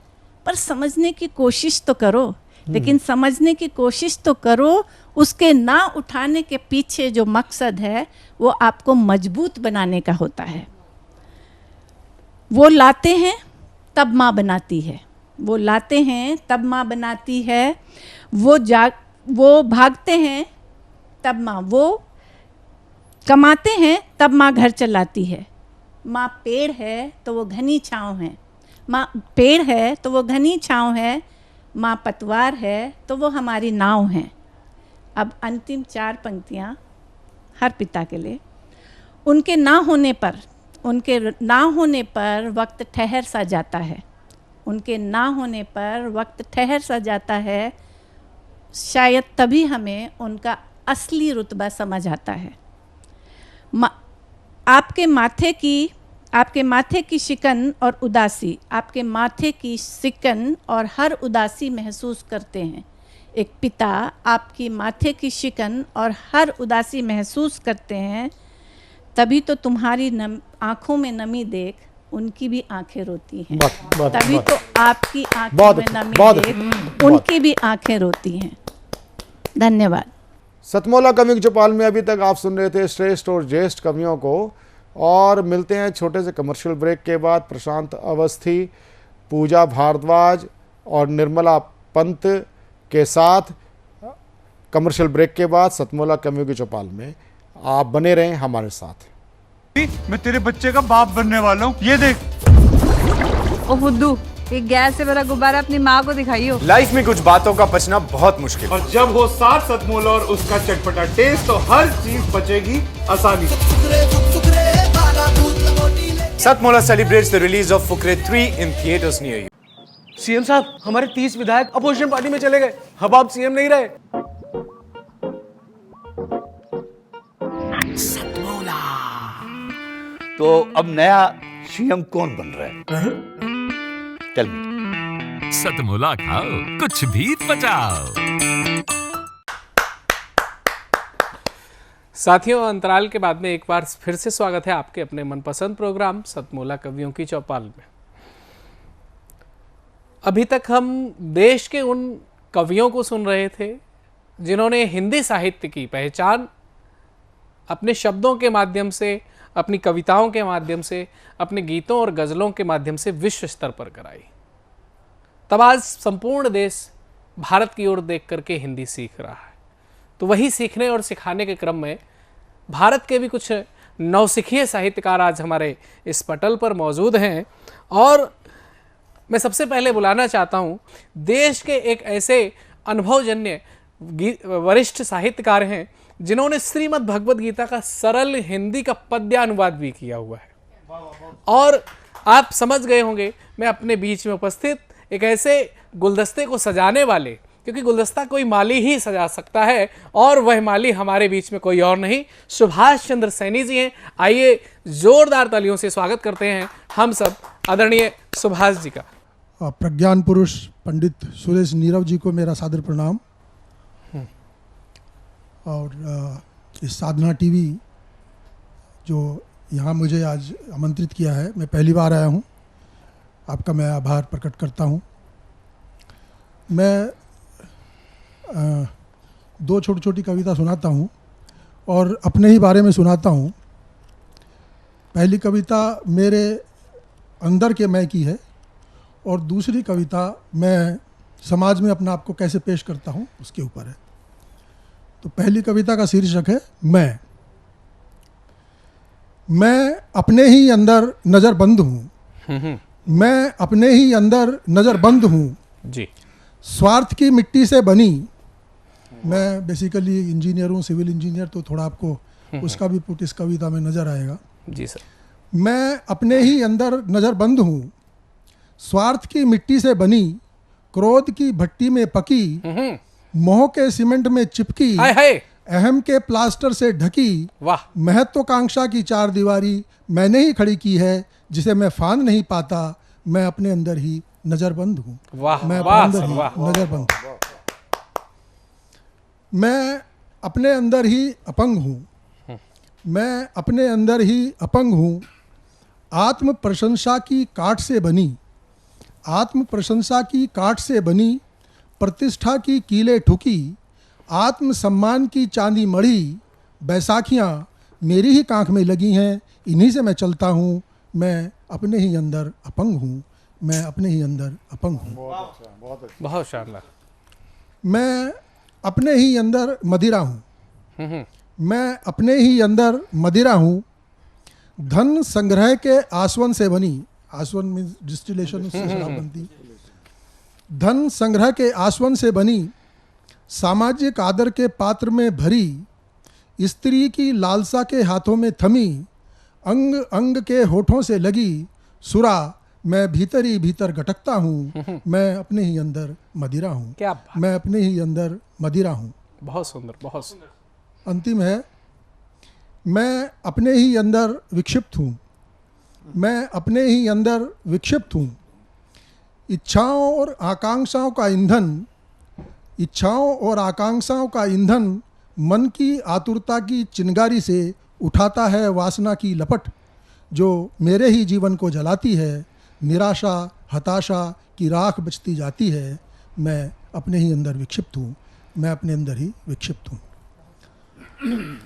पर समझने की कोशिश तो करो, लेकिन समझने की कोशिश तो करो, उसके ना उठाने के पीछे जो मकसद है वो आपको मजबूत बनाने का होता है। वो लाते हैं तब माँ बनाती है, वो लाते हैं तब माँ बनाती है। वो भागते हैं तब माँ, वो कमाते हैं तब माँ घर चलाती है। माँ पेड़ है तो वो घनी छाँव है, माँ पेड़ है तो वो घनी छाँव है, माँ पतवार है तो वो हमारी नाव है। अब अंतिम 4 पंक्तियाँ हर पिता के लिए। उनके ना होने पर वक्त ठहर सा जाता है, उनके ना होने पर वक्त ठहर सा जाता है। शायद तभी हमें उनका असली रुतबा समझ आता है। आपके माथे की शिकन और उदासी, आपके माथे की शिकन और हर उदासी महसूस करते हैं। एक पिता आपकी माथे की शिकन और हर उदासी महसूस करते हैं, तभी तो तुम्हारी आँखों में नमी देख उनकी भी आंखें रोती हैं। तभी तो आपकी आंखों में नमी देख उनकी भी आंखें रोती हैं। धन्यवाद। सतमोला कवि चौपाल में अभी तक आप सुन रहे थे श्रेष्ठ और ज्येष्ठ कवियों को, और मिलते हैं छोटे से कमर्शियल ब्रेक के बाद। प्रशांत अवस्थी, पूजा भारद्वाज और निर्मला पंत के साथ कमर्शियल ब्रेक के बाद सतमोला कवियों की चौपाल में आप बने रहें हमारे साथ। मैं तेरे बच्चे का बाप बनने वाला हूँ, ये देख। ओ फुद्दू, एक गैस से भरा गुब्बारा अपनी माँ को दिखाइयो। लाइफ में कुछ बातों का बचना बहुत मुश्किल, और जब हो साथ सतमोला और उसका चटपटा टेस्ट तो हर चीज बचेगी आसानी से। Satmola celebrates the release of Fukre 3 in theaters near you. CM साहब, हमारे 30 विधायक अपोजिशन पार्टी में चले गए, अब आप सीएम नहीं रहे। सतमोला। तो अब नया सीएम कौन बन रहा है? Tell me. सतमोला खाओ, कुछ भी बचाओ। साथियों, अंतराल के बाद में एक बार फिर से स्वागत है आपके अपने मनपसंद प्रोग्राम सतमोला कवियों की चौपाल में। अभी तक हम देश के उन कवियों को सुन रहे थे जिन्होंने हिंदी साहित्य की पहचान अपने शब्दों के माध्यम से, अपनी कविताओं के माध्यम से, अपने गीतों और गज़लों के माध्यम से विश्व स्तर पर कराई। तब आज संपूर्ण देश भारत की ओर देख करके हिंदी सीख रहा है। तो वही सीखने और सिखाने के क्रम में भारत के भी कुछ नौसिखिए साहित्यकार आज हमारे इस पटल पर मौजूद हैं, और मैं सबसे पहले बुलाना चाहता हूं, देश के एक ऐसे अनुभवजन्य वरिष्ठ साहित्यकार हैं जिन्होंने श्रीमद् भगवद गीता का सरल हिंदी का पद्यानुवाद भी किया हुआ है। और आप समझ गए होंगे मैं अपने बीच में उपस्थित एक ऐसे गुलदस्ते को सजाने वाले, क्योंकि गुलदस्ता कोई माली ही सजा सकता है और वह माली हमारे बीच में कोई और नहीं, सुभाष चंद्र सैनी जी हैं। आइए जोरदार तालियों से स्वागत करते हैं हम सब आदरणीय सुभाष जी का। प्रज्ञान पुरुष पंडित सुरेश नीरव जी को मेरा सादर प्रणाम। और इस साधना टीवी जो यहाँ मुझे आज आमंत्रित किया है, मैं पहली बार आया हूँ, आपका मैं आभार प्रकट करता हूँ। मैं दो छोटी छोटी कविता सुनाता हूँ और अपने ही बारे में सुनाता हूँ। पहली कविता मेरे अंदर के मैं की है और दूसरी कविता मैं समाज में अपना आप को कैसे पेश करता हूँ उसके ऊपर है। तो पहली कविता का शीर्षक है मैं अपने ही अंदर नज़रबंद हूँ, मैं अपने ही अंदर नज़रबंद हूँ जी। स्वार्थ की मिट्टी से बनी, मैं बेसिकली इंजीनियर हूँ, सिविल इंजीनियर, तो थोड़ा आपको उसका भी पुट इस कविता में नज़र आएगा जी सर। मैं अपने ही अंदर नज़रबंद हूँ, स्वार्थ की मिट्टी से बनी, क्रोध की भट्टी में पकी, मोह के सीमेंट में चिपकी, अहम के प्लास्टर से ढकी, वाह, महत्वाकांक्षा की चार दीवारी मैंने ही खड़ी की है, जिसे मैं फांद नहीं पाता, मैं अपने अंदर ही नज़रबंद हूँ। वाह, मैं वाह, अपने अंदर ही वाह, नज़रबंद हूँ। मैं अपने अंदर ही अपंग हूँ, मैं अपने अंदर ही अपंग हूँ, आत्म प्रशंसा की काट से बनी, आत्म प्रशंसा की काट से बनी, प्रतिष्ठा की कीले ठुकी, आत्म सम्मान की चांदी मढ़ी, बैसाखियाँ मेरी ही कांख में लगी हैं, इन्हीं से मैं चलता हूँ, मैं अपने ही अंदर अपंग हूँ, मैं अपने ही अंदर अपंग हूँ। बहुत शानदार। मैं अपने ही अंदर मदिरा हूँ, मैं अपने ही अंदर मदिरा हूँ, धन संग्रह के आसवन से बनी, आसवन मीन्स डिस्टिलेशन, उससे शराब बनती, धन संग्रह के आसवन से बनी, सामाजिक आदर के पात्र में भरी, स्त्री की लालसा के हाथों में थमी, अंग अंग के होठों से लगी सुरा, मैं भीतर ही भीतर गटकता हूँ, मैं अपने ही अंदर मदिरा हूँ, क्या मैं अपने ही अंदर मदिरा हूँ। बहुत सुंदर, बहुत सुंदर। अंतिम है, मैं अपने ही अंदर विक्षिप्त हूँ, मैं अपने ही अंदर विक्षिप्त हूँ, इच्छाओं और आकांक्षाओं का ईंधन, इच्छाओं और आकांक्षाओं का ईंधन मन की आतुरता की चिंगारी से उठाता है वासना की लपट, जो मेरे ही जीवन को जलाती है, निराशा हताशा की राख बचती जाती है, मैं अपने ही अंदर विक्षिप्त हूँ, मैं अपने अंदर ही विक्षिप्त हूँ।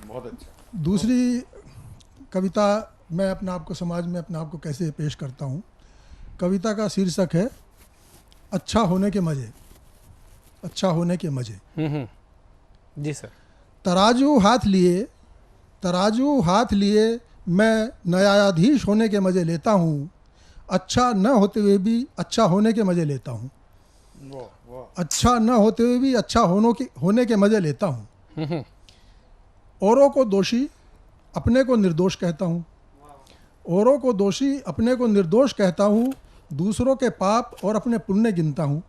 बहुत अच्छा। दूसरी कविता मैं अपने आप को समाज में अपने आप को कैसे पेश करता हूँ, कविता का शीर्षक है अच्छा होने के मज़े, अच्छा होने के मज़े। जी सर। तराजू हाथ लिए, तराजू हाथ लिए मैं न्यायाधीश होने के मज़े लेता हूँ, अच्छा न होते हुए भी अच्छा होने के मज़े लेता हूँ, अच्छा न होते हुए भी अच्छा होने के मज़े लेता हूँ, औरों को दोषी अपने को निर्दोष कहता हूँ, औरों को दोषी अपने को निर्दोष कहता हूँ, दूसरों के पाप और अपने पुण्य गिनता हूँ,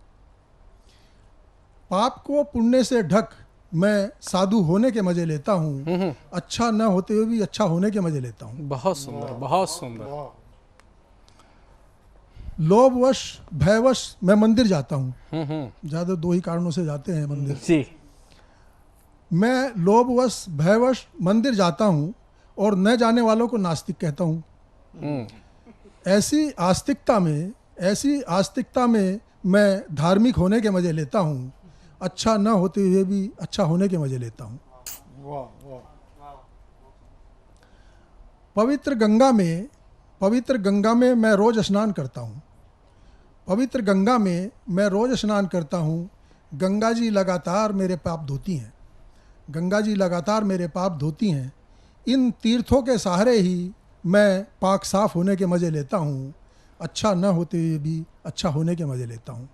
पाप को पुण्य से ढक मैं साधु होने के मज़े लेता हूँ, अच्छा न होते हुए भी अच्छा होने के मज़े लेता हूँ। बहुत सुंदर, बहुत सुंदर। लोभवश भयवश मैं मंदिर जाता हूँ, ज़्यादा दो ही कारणों से जाते हैं मंदिर जी। मैं लोभवश भयवश मंदिर जाता हूँ और न जाने वालों को नास्तिक कहता हूँ, ऐसी आस्तिकता में मैं धार्मिक होने के मज़े लेता हूँ, अच्छा न होते हुए भी अच्छा होने के मज़े लेता हूँ। पवित्र गंगा में मैं रोज़ स्नान करता हूँ, पवित्र गंगा में मैं रोज़ स्नान करता हूँ, गंगा जी लगातार मेरे पाप धोती हैं, गंगा जी लगातार मेरे पाप धोती हैं, इन तीर्थों के सहारे ही मैं पाक साफ होने के मज़े लेता हूँ, अच्छा न होते हुए भी अच्छा होने के मज़े लेता हूँ।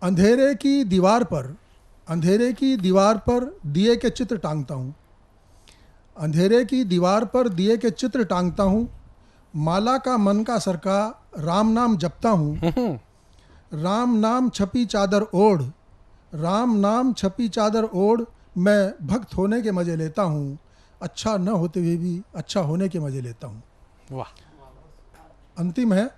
अंधेरे की दीवार पर दिए के चित्र टांगता हूँ, अंधेरे की दीवार पर दिए के चित्र टांगता हूँ, माला का मन का सरका राम नाम जपता हूँ, राम नाम छपी चादर ओढ़, राम नाम छपी चादर ओढ़, मैं भक्त होने के मजे लेता हूँ, अच्छा न होते हुए भी अच्छा होने के मजे लेता हूँ। वाह। अंतिम है,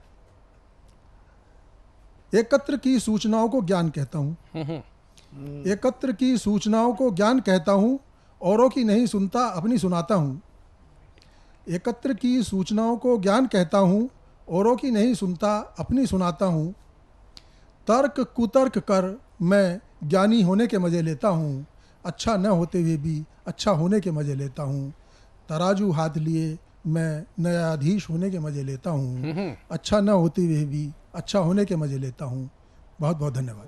एकत्र की सूचनाओं को ज्ञान कहता हूँ, एकत्र की सूचनाओं को ज्ञान कहता हूँ, औरों की नहीं सुनता अपनी सुनाता हूँ। एकत्र की सूचनाओं को ज्ञान कहता हूँ, औरों की नहीं सुनता अपनी सुनाता हूँ। तर्क कुतर्क कर मैं ज्ञानी होने के मजे लेता हूँ, अच्छा न होते हुए भी अच्छा होने के मजे लेता हूँ। तराजू हाथ लिए मैं न्यायाधीश होने के मजे लेता हूँ, अच्छा न होते हुए भी अच्छा होने के मजे लेता हूँ। बहुत बहुत धन्यवाद।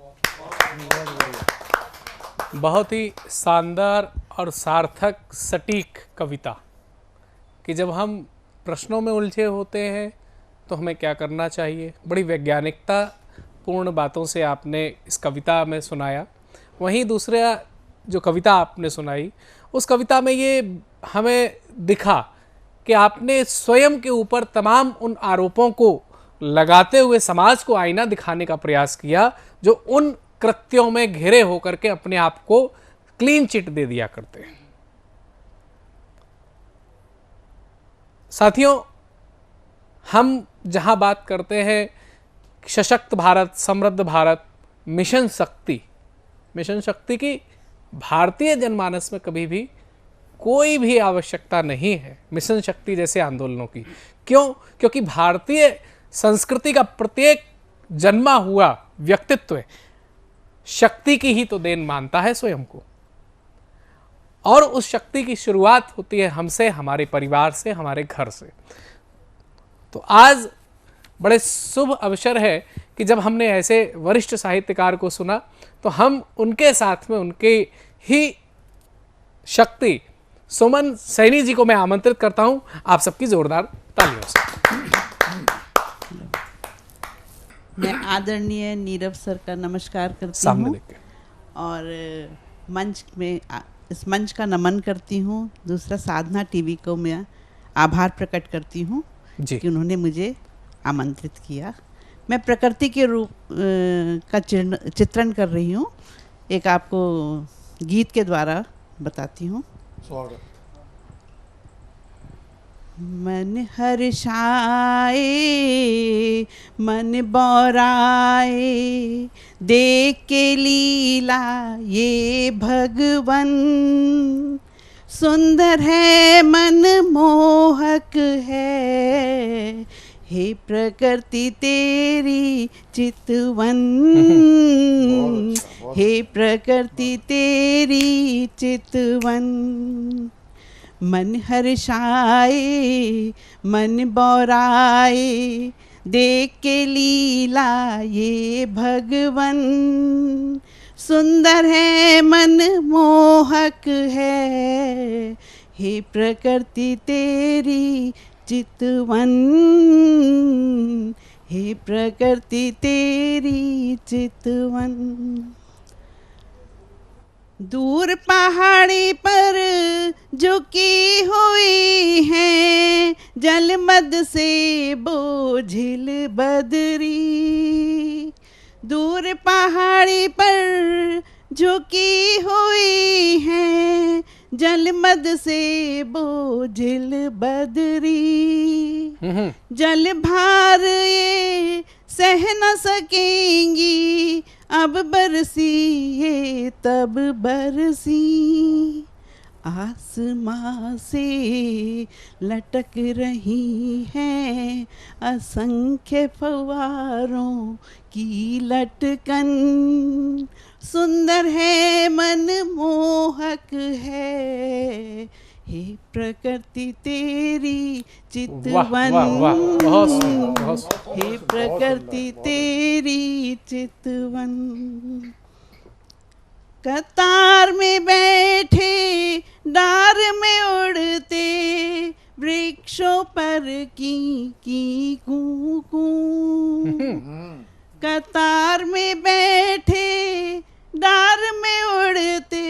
बहुत ही शानदार और सार्थक सटीक कविता कि जब हम प्रश्नों में उलझे होते हैं तो हमें क्या करना चाहिए। बड़ी वैज्ञानिकता पूर्ण बातों से आपने इस कविता में सुनाया। वहीं दूसरा जो कविता आपने सुनाई, उस कविता में ये हमें दिखा कि आपने स्वयं के ऊपर तमाम उन आरोपों को लगाते हुए समाज को आईना दिखाने का प्रयास किया जो उन कृत्यों में घिरे होकर के अपने आप को क्लीन चिट दे दिया करते हैं। साथियों, हम जहां बात करते हैं सशक्त भारत, समृद्ध भारत, मिशन शक्ति की भारतीय जनमानस में कभी भी कोई भी आवश्यकता नहीं है मिशन शक्ति जैसे आंदोलनों की। क्यों? क्योंकि भारतीय संस्कृति का प्रत्येक जन्मा हुआ व्यक्तित्व शक्ति की ही तो देन मानता है स्वयं को, और उस शक्ति की शुरुआत होती है हमसे, हमारे परिवार से, हमारे घर से। तो आज बड़े शुभ अवसर है कि जब हमने ऐसे वरिष्ठ साहित्यकार को सुना तो हम उनके साथ में उनके ही शक्ति सुमन सैनी जी को मैं आमंत्रित करता हूं आप सबकी जोरदार तालियों से। मैं आदरणीय नीरव सर का नमस्कार करती सामने हूँ देख के। और मंच में इस मंच का नमन करती हूँ। दूसरा, साधना टीवी को मैं आभार प्रकट करती हूँ कि उन्होंने मुझे आमंत्रित किया। मैं प्रकृति के रूप का चित्रण कर रही हूँ, एक आपको गीत के द्वारा बताती हूँ। मन हर्षाए मन बौराए देख के लीला ये भगवन, सुंदर है मन मोहक है हे प्रकृति तेरी चितवन, हे प्रकृति तेरी चितवन। मन हर्षाए मन बौराए देख के लीला ये भगवन, सुंदर है मन मोहक है हे प्रकृति तेरी चितवन, हे प्रकृति तेरी चितवन। दूर पहाड़ी पर झुकी हुई है जलमद से बोझिल बदरी, दूर पहाड़ी पर झुकी हुई है जलमद से बोझिल बदरी, जल भार ये सह न सकेंगी अब बरसी ये तब बरसी, आसमां से लटक रही हैं असंख्य फव्वारों की लटकन, सुंदर है मन मोहक है हे प्रकृति तेरी चितवन, हे प्रकृति तेरी चितवन। कतार में बैठे डार में उड़ते वृक्षों पर की कू कू, कतार में बैठे डार में उड़ते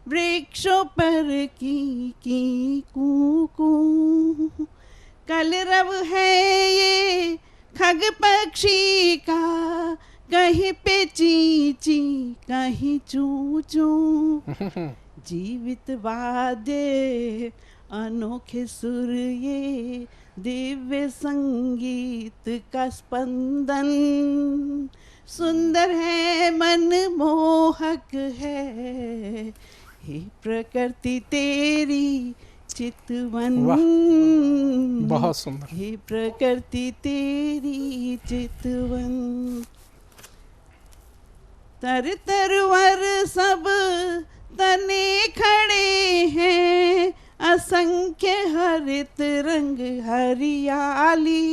वृक्षों पर की कू कू, कलरव है ये खग पक्षी का कहीं पे ची ची कहीं चू चू, जीवित वाद्य अनोखे सुर ये दिव्य संगीत का स्पंदन, सुंदर है मनमोहक है, हे प्रकृति तेरी चितवन, बहुत सुंदर, हे प्रकृति तेरी चितवन। तर तरवर सब तने खड़े हैं, असंख्य हरित रंग हरियाली,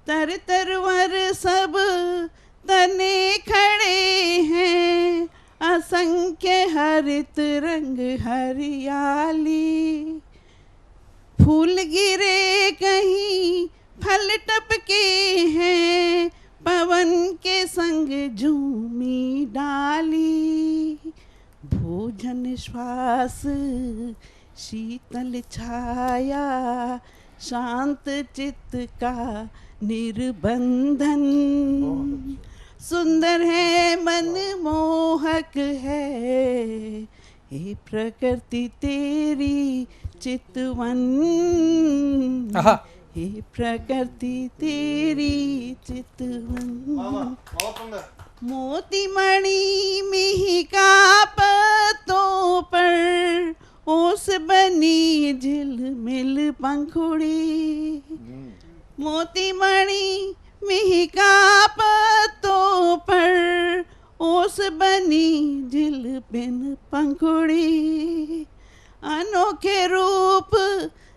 तर तरवर सब तने खड़े हैं, असंख्य हरित रंग हरियाली, फूल गिरे कहीं फल टपके हैं, पवन के संग झूमी डाली, भोजन श्वास शीतल छाया, शांत चित्त का निर्बंधन, सुंदर है मनमोहक है, हे प्रकृति तेरी चितवन, हे प्रकृति तेरी चितवन। मोती मणि मिहिका पत्तों पर, ओस बनी झिलमिल पंखुड़ी, मोती मणि मिहिका पत्तों पर, ओस बनी झिलमिल पंखुड़ी, अनोखे रूप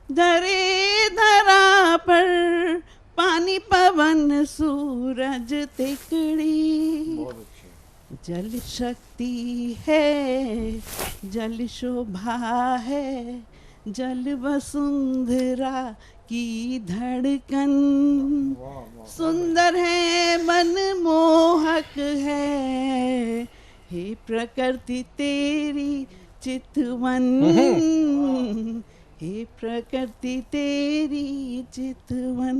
धरे धरा पर, पानी पवन सूरज तिकड़ी, जल शक्ति है जल शोभा है, जल वसुंधरा की धड़कन, सुंदर है मनमोहक है, हे प्रकृति तेरी चितवन, हे प्रकृति तेरी चितवन।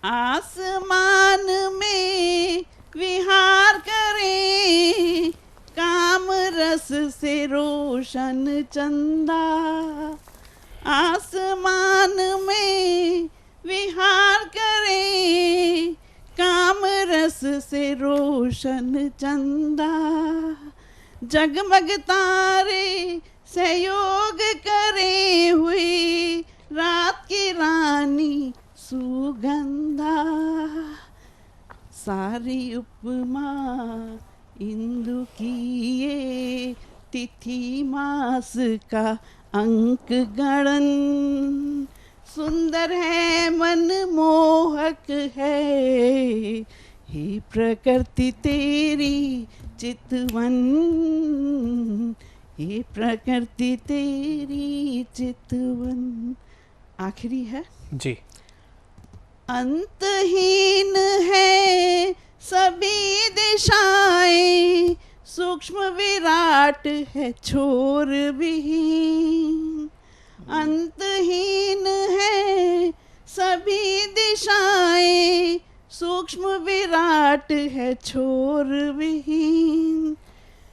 आसमान में विहार करे, काम रस से रोशन चंदा, आसमान में विहार करे, काम रस से रोशन चंदा, जगमग तारे सहयोग करे हुए, रात की रानी सुगंधा, सारी उपमा इंदु की ये, तिथि मास का अंक गणन, सुंदर है मनमोहक है, हे प्रकृति तेरी चितवन, हे प्रकृति तेरी चितवन। आखिरी है जी। अंतहीन है सभी दिशाएं, सूक्ष्म विराट है छोर विहीन, अंतहीन है सभी दिशाएं, सूक्ष्म विराट है छोर विहीन,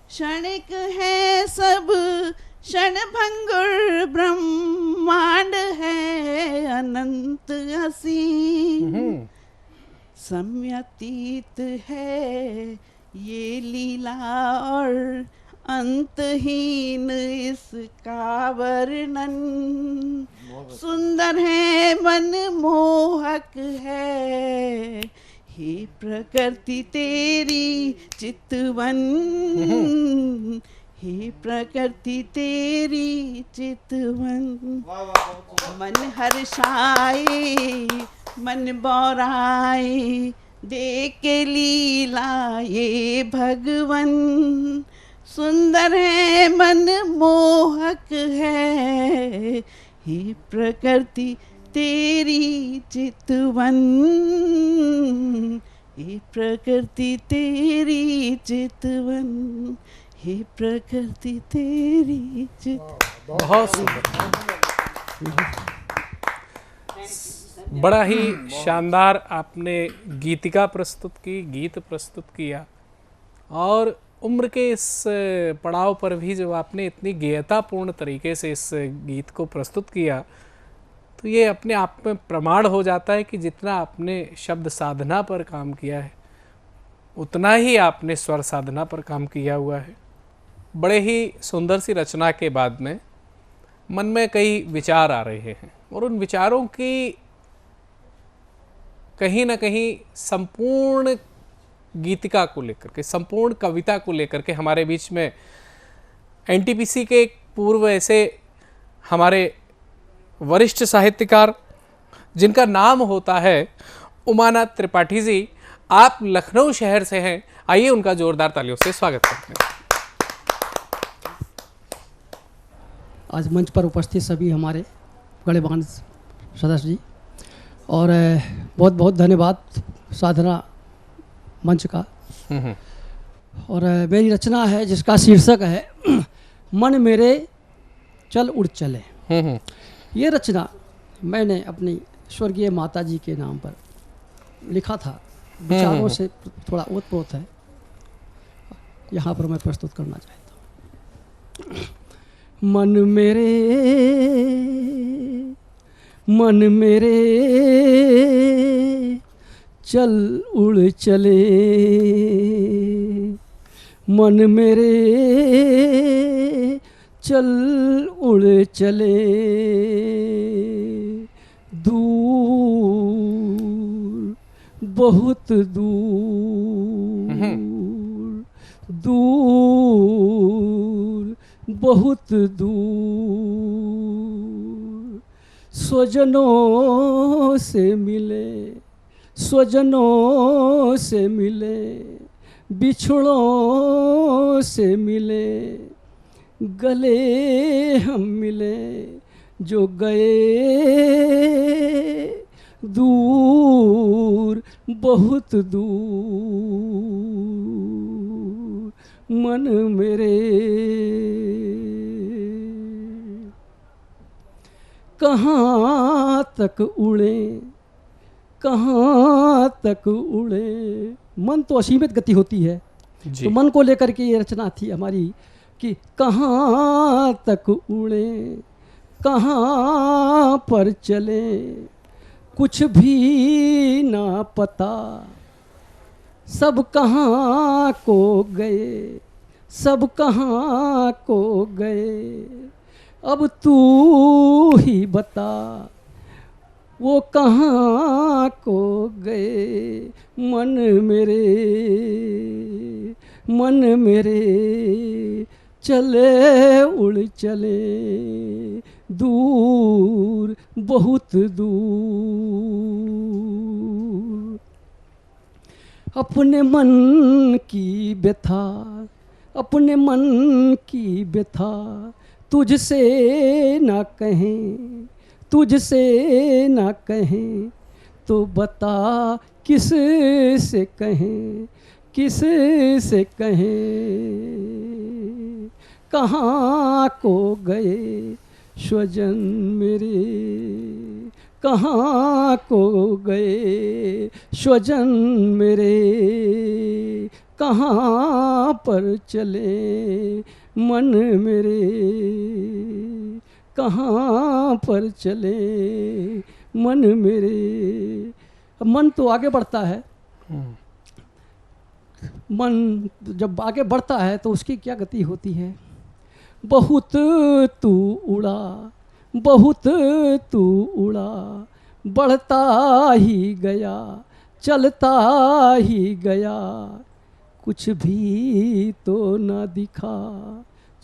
क्षणिक है सब क्षणभंगुर ब्रह्मांड है अनंत असीम, सम्यतीत है ये लीला और अंतहीन इसका वर्णन, सुंदर है मनमोहक है, हे प्रकृति तेरी चितवन, हे प्रकृति तेरी चितवन। मन हर्षाए मन बौराए, देख के लीला ये भगवन, सुंदर है मनमोहक है, हे प्रकृति तेरी चितवन, हे प्रकृति तेरी चितवन, हे प्रकृति तेरी चितवन। बहुत सुंदर। बड़ा ही शानदार आपने गीतिका प्रस्तुत की, गीत प्रस्तुत किया, और उम्र के इस पड़ाव पर भी जब आपने इतनी गेयतापूर्ण तरीके से इस गीत को प्रस्तुत किया, तो ये अपने आप में प्रमाण हो जाता है कि जितना आपने शब्द साधना पर काम किया है उतना ही आपने स्वर साधना पर काम किया हुआ है। बड़े ही सुंदर सी रचना के बाद में मन में कई विचार आ रहे हैं, और उन विचारों की कहीं ना कहीं संपूर्ण गीतिका को लेकर के, संपूर्ण कविता को लेकर के हमारे बीच में एनटीपीसी के एक पूर्व ऐसे हमारे वरिष्ठ साहित्यकार जिनका नाम होता है उमानाथ त्रिपाठी जी, आप लखनऊ शहर से हैं। आइए उनका जोरदार तालियों से स्वागत करते हैं। आज मंच पर उपस्थित सभी हमारे गणमान्य सदस्य जी, और बहुत बहुत धन्यवाद साधना मंच का। और मेरी रचना है जिसका शीर्षक है मन मेरे चल उड़ चले। ये रचना मैंने अपनी स्वर्गीय माता जी के नाम पर लिखा था, विचारों से थोड़ा ओतप्रोत है, यहाँ पर मैं प्रस्तुत करना चाहता हूँ। मन मेरे चल उड़ चले, मन मेरे चल उड़ चले, दूर बहुत दूर, दूर बहुत दूर, स्वजनों से मिले, स्वजनों से मिले, बिछड़ों से मिले, गले हम मिले जो गए दूर बहुत दूर, मन मेरे कहाँ तक उड़े, कहाँ तक उड़े। मन तो असीमित गति होती है, तो मन को लेकर के ये रचना थी हमारी कि कहाँ तक उड़े, कहाँ पर चले, कुछ भी ना पता, सब कहाँ को गए, सब कहाँ को गए, अब तू ही बता वो कहाँ को गए। मन मेरे चले उड़ चले, दूर बहुत दूर, अपने मन की व्यथा, अपने मन की व्यथा तुझसे ना कहें, तुझसे ना कहें, तो बता किस से कहें, किस से कहें। कहाँ को गए स्वजन मेरे, कहाँ को गए स्वजन मेरे, कहाँ पर चले मन मेरे, कहाँ पर चले मन मेरे। मन तो आगे बढ़ता है, मन जब आगे बढ़ता है तो उसकी क्या गति होती है। बहुत तू उड़ा, बहुत तू उड़ा, बढ़ता ही गया, चलता ही गया, कुछ भी तो न दिखा,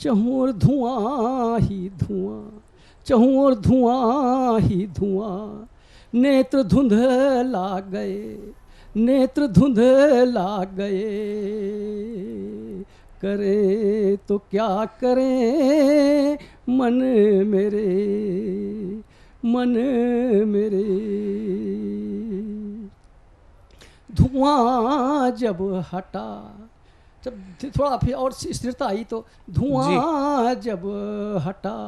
चहुँ ओर धुआं ही धुआं, चहुँ ओर धुआं ही धुआं। नेत्र धुंधला गए, नेत्र धुंधला गए, करे तो क्या करें मन मेरे, मन मेरे। धुआं जब हटा, जब थोड़ा फिर और स्थिरता आई तो धुआं जब हटा,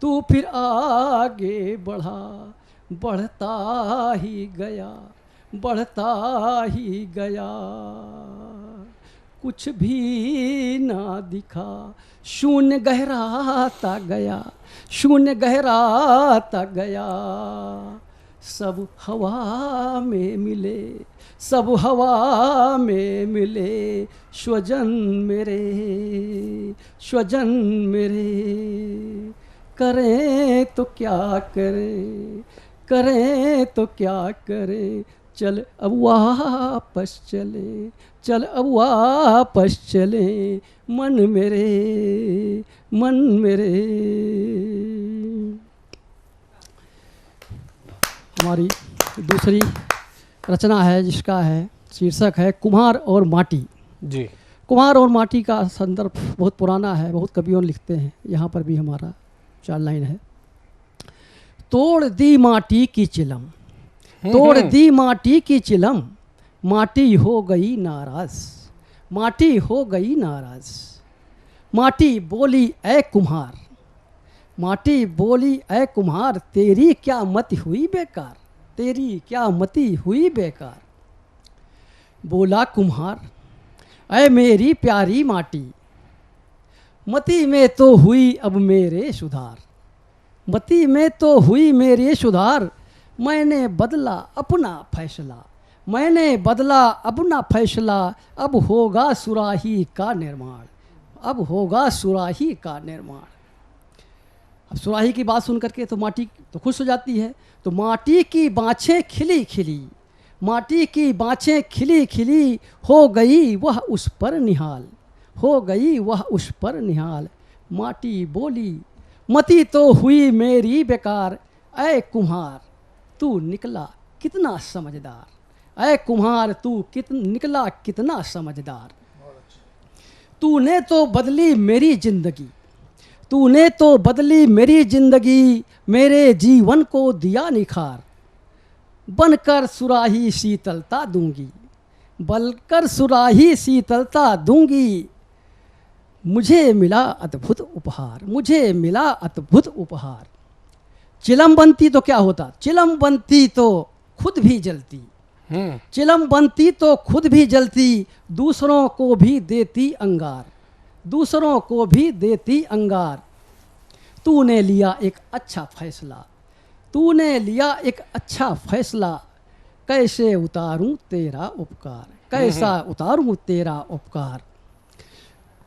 तू फिर आगे बढ़ा, बढ़ता ही गया, बढ़ता ही गया, कुछ भी ना दिखा, शून्य गहराता गया, शून्य गहराता गया, सब हवा में मिले, सब हवा में मिले, स्वजन मेरे, स्वजन मेरे, करें तो क्या करें, करें तो क्या करें, चल अब वापस चले, चल अब वापस चले, मन मेरे, मन मेरे। हमारी दूसरी रचना है जिसका है शीर्षक है कुम्हार और माटी। जी। कुम्हार और माटी का संदर्भ बहुत पुराना है, बहुत कवियों लिखते हैं, यहाँ पर भी हमारा 4 लाइन है। तोड़ दी माटी की चिलम, तोड़ दी माटी की चिलम, माटी हो गई नाराज, माटी हो गई नाराज, माटी बोली ऐ कुम्हार, माटी बोली ऐ कुम्हार, तेरी क्या मति हुई बेकार, तेरी क्या मति हुई बेकार। बोला कुम्हार ऐ मेरी प्यारी माटी, मति में तो हुई अब मेरे सुधार, मति में तो हुई मेरे सुधार, मैंने बदला अपना फैसला, मैंने बदला अपना फैसला, अब होगा सुराही का निर्माण, अब होगा सुराही का निर्माण। अब सुराही की बात सुन करके तो माटी तो खुश हो जाती है, तो माटी की बाँछें खिली खिली, माटी की बाँछें खिली खिली, हो गई वह उस पर निहाल, हो गई वह उस पर निहाल। माटी बोली मति तो हुई मेरी बेकार, ऐ कुम्हार तू निकला कितना समझदार, ऐ कुम्हार तू निकला कितना समझदार। तूने तो बदली मेरी जिंदगी, तूने तो बदली मेरी जिंदगी, मेरे जीवन को दिया निखार, बनकर सुराही शीतलता दूंगी, बनकर सुराही शीतलता दूंगी। मुझे मिला अद्भुत उपहार, मुझे मिला अद्भुत उपहार। चिलम बनती तो क्या होता, चिलम बनती तो खुद भी जलती, चिलम बनती तो खुद भी जलती, दूसरों को भी देती अंगार, दूसरों को भी देती अंगार। तूने लिया एक अच्छा फैसला, तूने लिया एक अच्छा फैसला, कैसे उतारूं तेरा उपकार, कैसा उतारूं तेरा उपकार।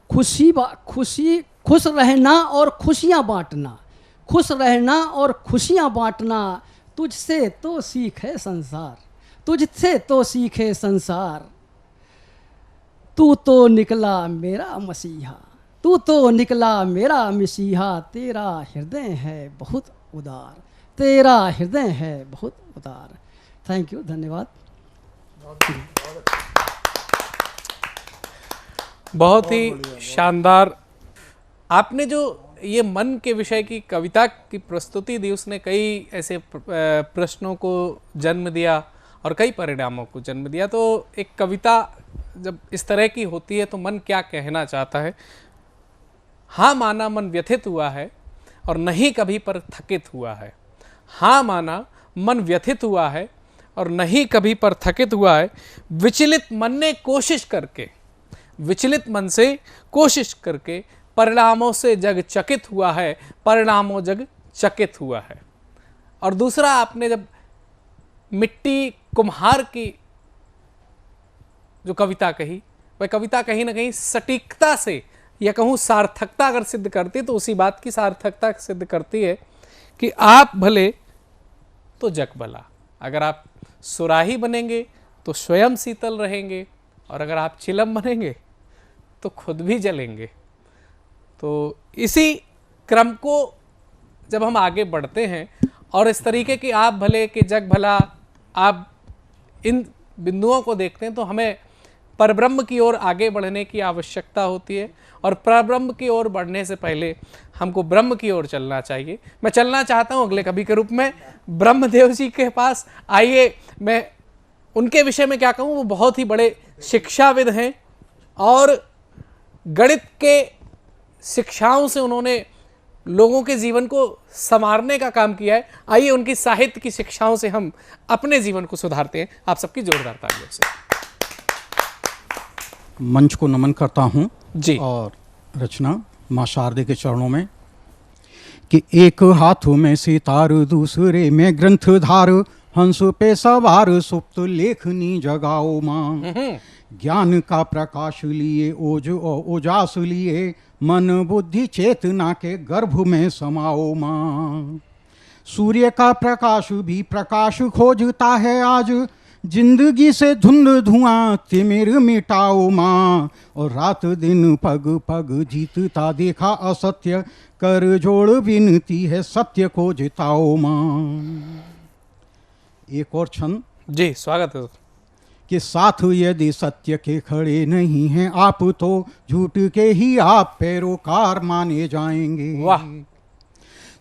खुशी खुश रहना और खुशियाँ बांटना, खुश रहना और खुशियाँ बांटना, तुझसे तो सीखे संसार, तुझसे तो सीखे संसार। तू तो निकला मेरा मसीहा, तू तो निकला मेरा मसीहा, तेरा हृदय है बहुत उदार, तेरा हृदय है बहुत उदार। थैंक यू, धन्यवाद। बहुत ही शानदार। आपने जो ये मन के विषय की कविता की प्रस्तुति दी, उसने कई ऐसे प्रश्नों को जन्म दिया और कई परिणामों को जन्म दिया। तो एक कविता जब इस तरह की होती है तो मन क्या कहना चाहता है। हाँ माना मन व्यथित हुआ है और नहीं कभी पर थकित हुआ है, हाँ माना मन व्यथित हुआ है और नहीं कभी पर थकित हुआ है। विचलित मन ने कोशिश करके, विचलित मन से कोशिश करके, परिणामों से जग चकित हुआ है, परिणामों जग चकित हुआ है। और दूसरा, आपने जब मिट्टी कुम्हार की जो कविता कही, वह कविता कहीं ना कहीं सटीकता से या कहूँ सार्थकता अगर सिद्ध करती तो उसी बात की सार्थकता सिद्ध करती है कि आप भले तो जग भला। अगर आप सुराही बनेंगे तो स्वयं शीतल रहेंगे, और अगर आप चिलम बनेंगे तो खुद भी जलेंगे। तो इसी क्रम को जब हम आगे बढ़ते हैं और इस तरीके की आप भले कि जग भला, आप इन बिंदुओं को देखते हैं, तो हमें परब्रह्म की ओर आगे बढ़ने की आवश्यकता होती है। और परब्रह्म की ओर बढ़ने से पहले हमको ब्रह्म की ओर चलना चाहिए। मैं चलना चाहता हूँ अगले कवि के रूप में ब्रह्मदेव जी के पास। आइए, मैं उनके विषय में क्या कहूँ, वो बहुत ही बड़े शिक्षाविद हैं और गणित के शिक्षाओं से उन्होंने लोगों के जीवन को संवारने का काम किया है। आइए उनकी साहित्य की शिक्षाओं से हम अपने जीवन को सुधारते हैं। आप सबकी जोरदार तालियों से। मंच को नमन करता हूं जी। और रचना मां शारदे के चरणों में कि एक हाथों में सितार दूसरे में ग्रंथधार, हंस पे सवार सुप्त लेखनी जगाओ मां। ज्ञान का प्रकाश लिए ओज और ओजास लिए, मन बुद्धि चेतना के गर्भ में समाओ मां। सूर्य का प्रकाश भी प्रकाश खोजता है आज, जिंदगी से धुंध धुआं तिमिर मिटाओ मां। और रात दिन पग पग जीतता देखा असत्य, कर जोड़ विनती है सत्य को जिताओ मां। एक और छंद जी, स्वागत है। कि साथ यदि सत्य के खड़े नहीं हैं आप, तो झूठ के ही आप पैरोकार माने जाएंगे। वाह।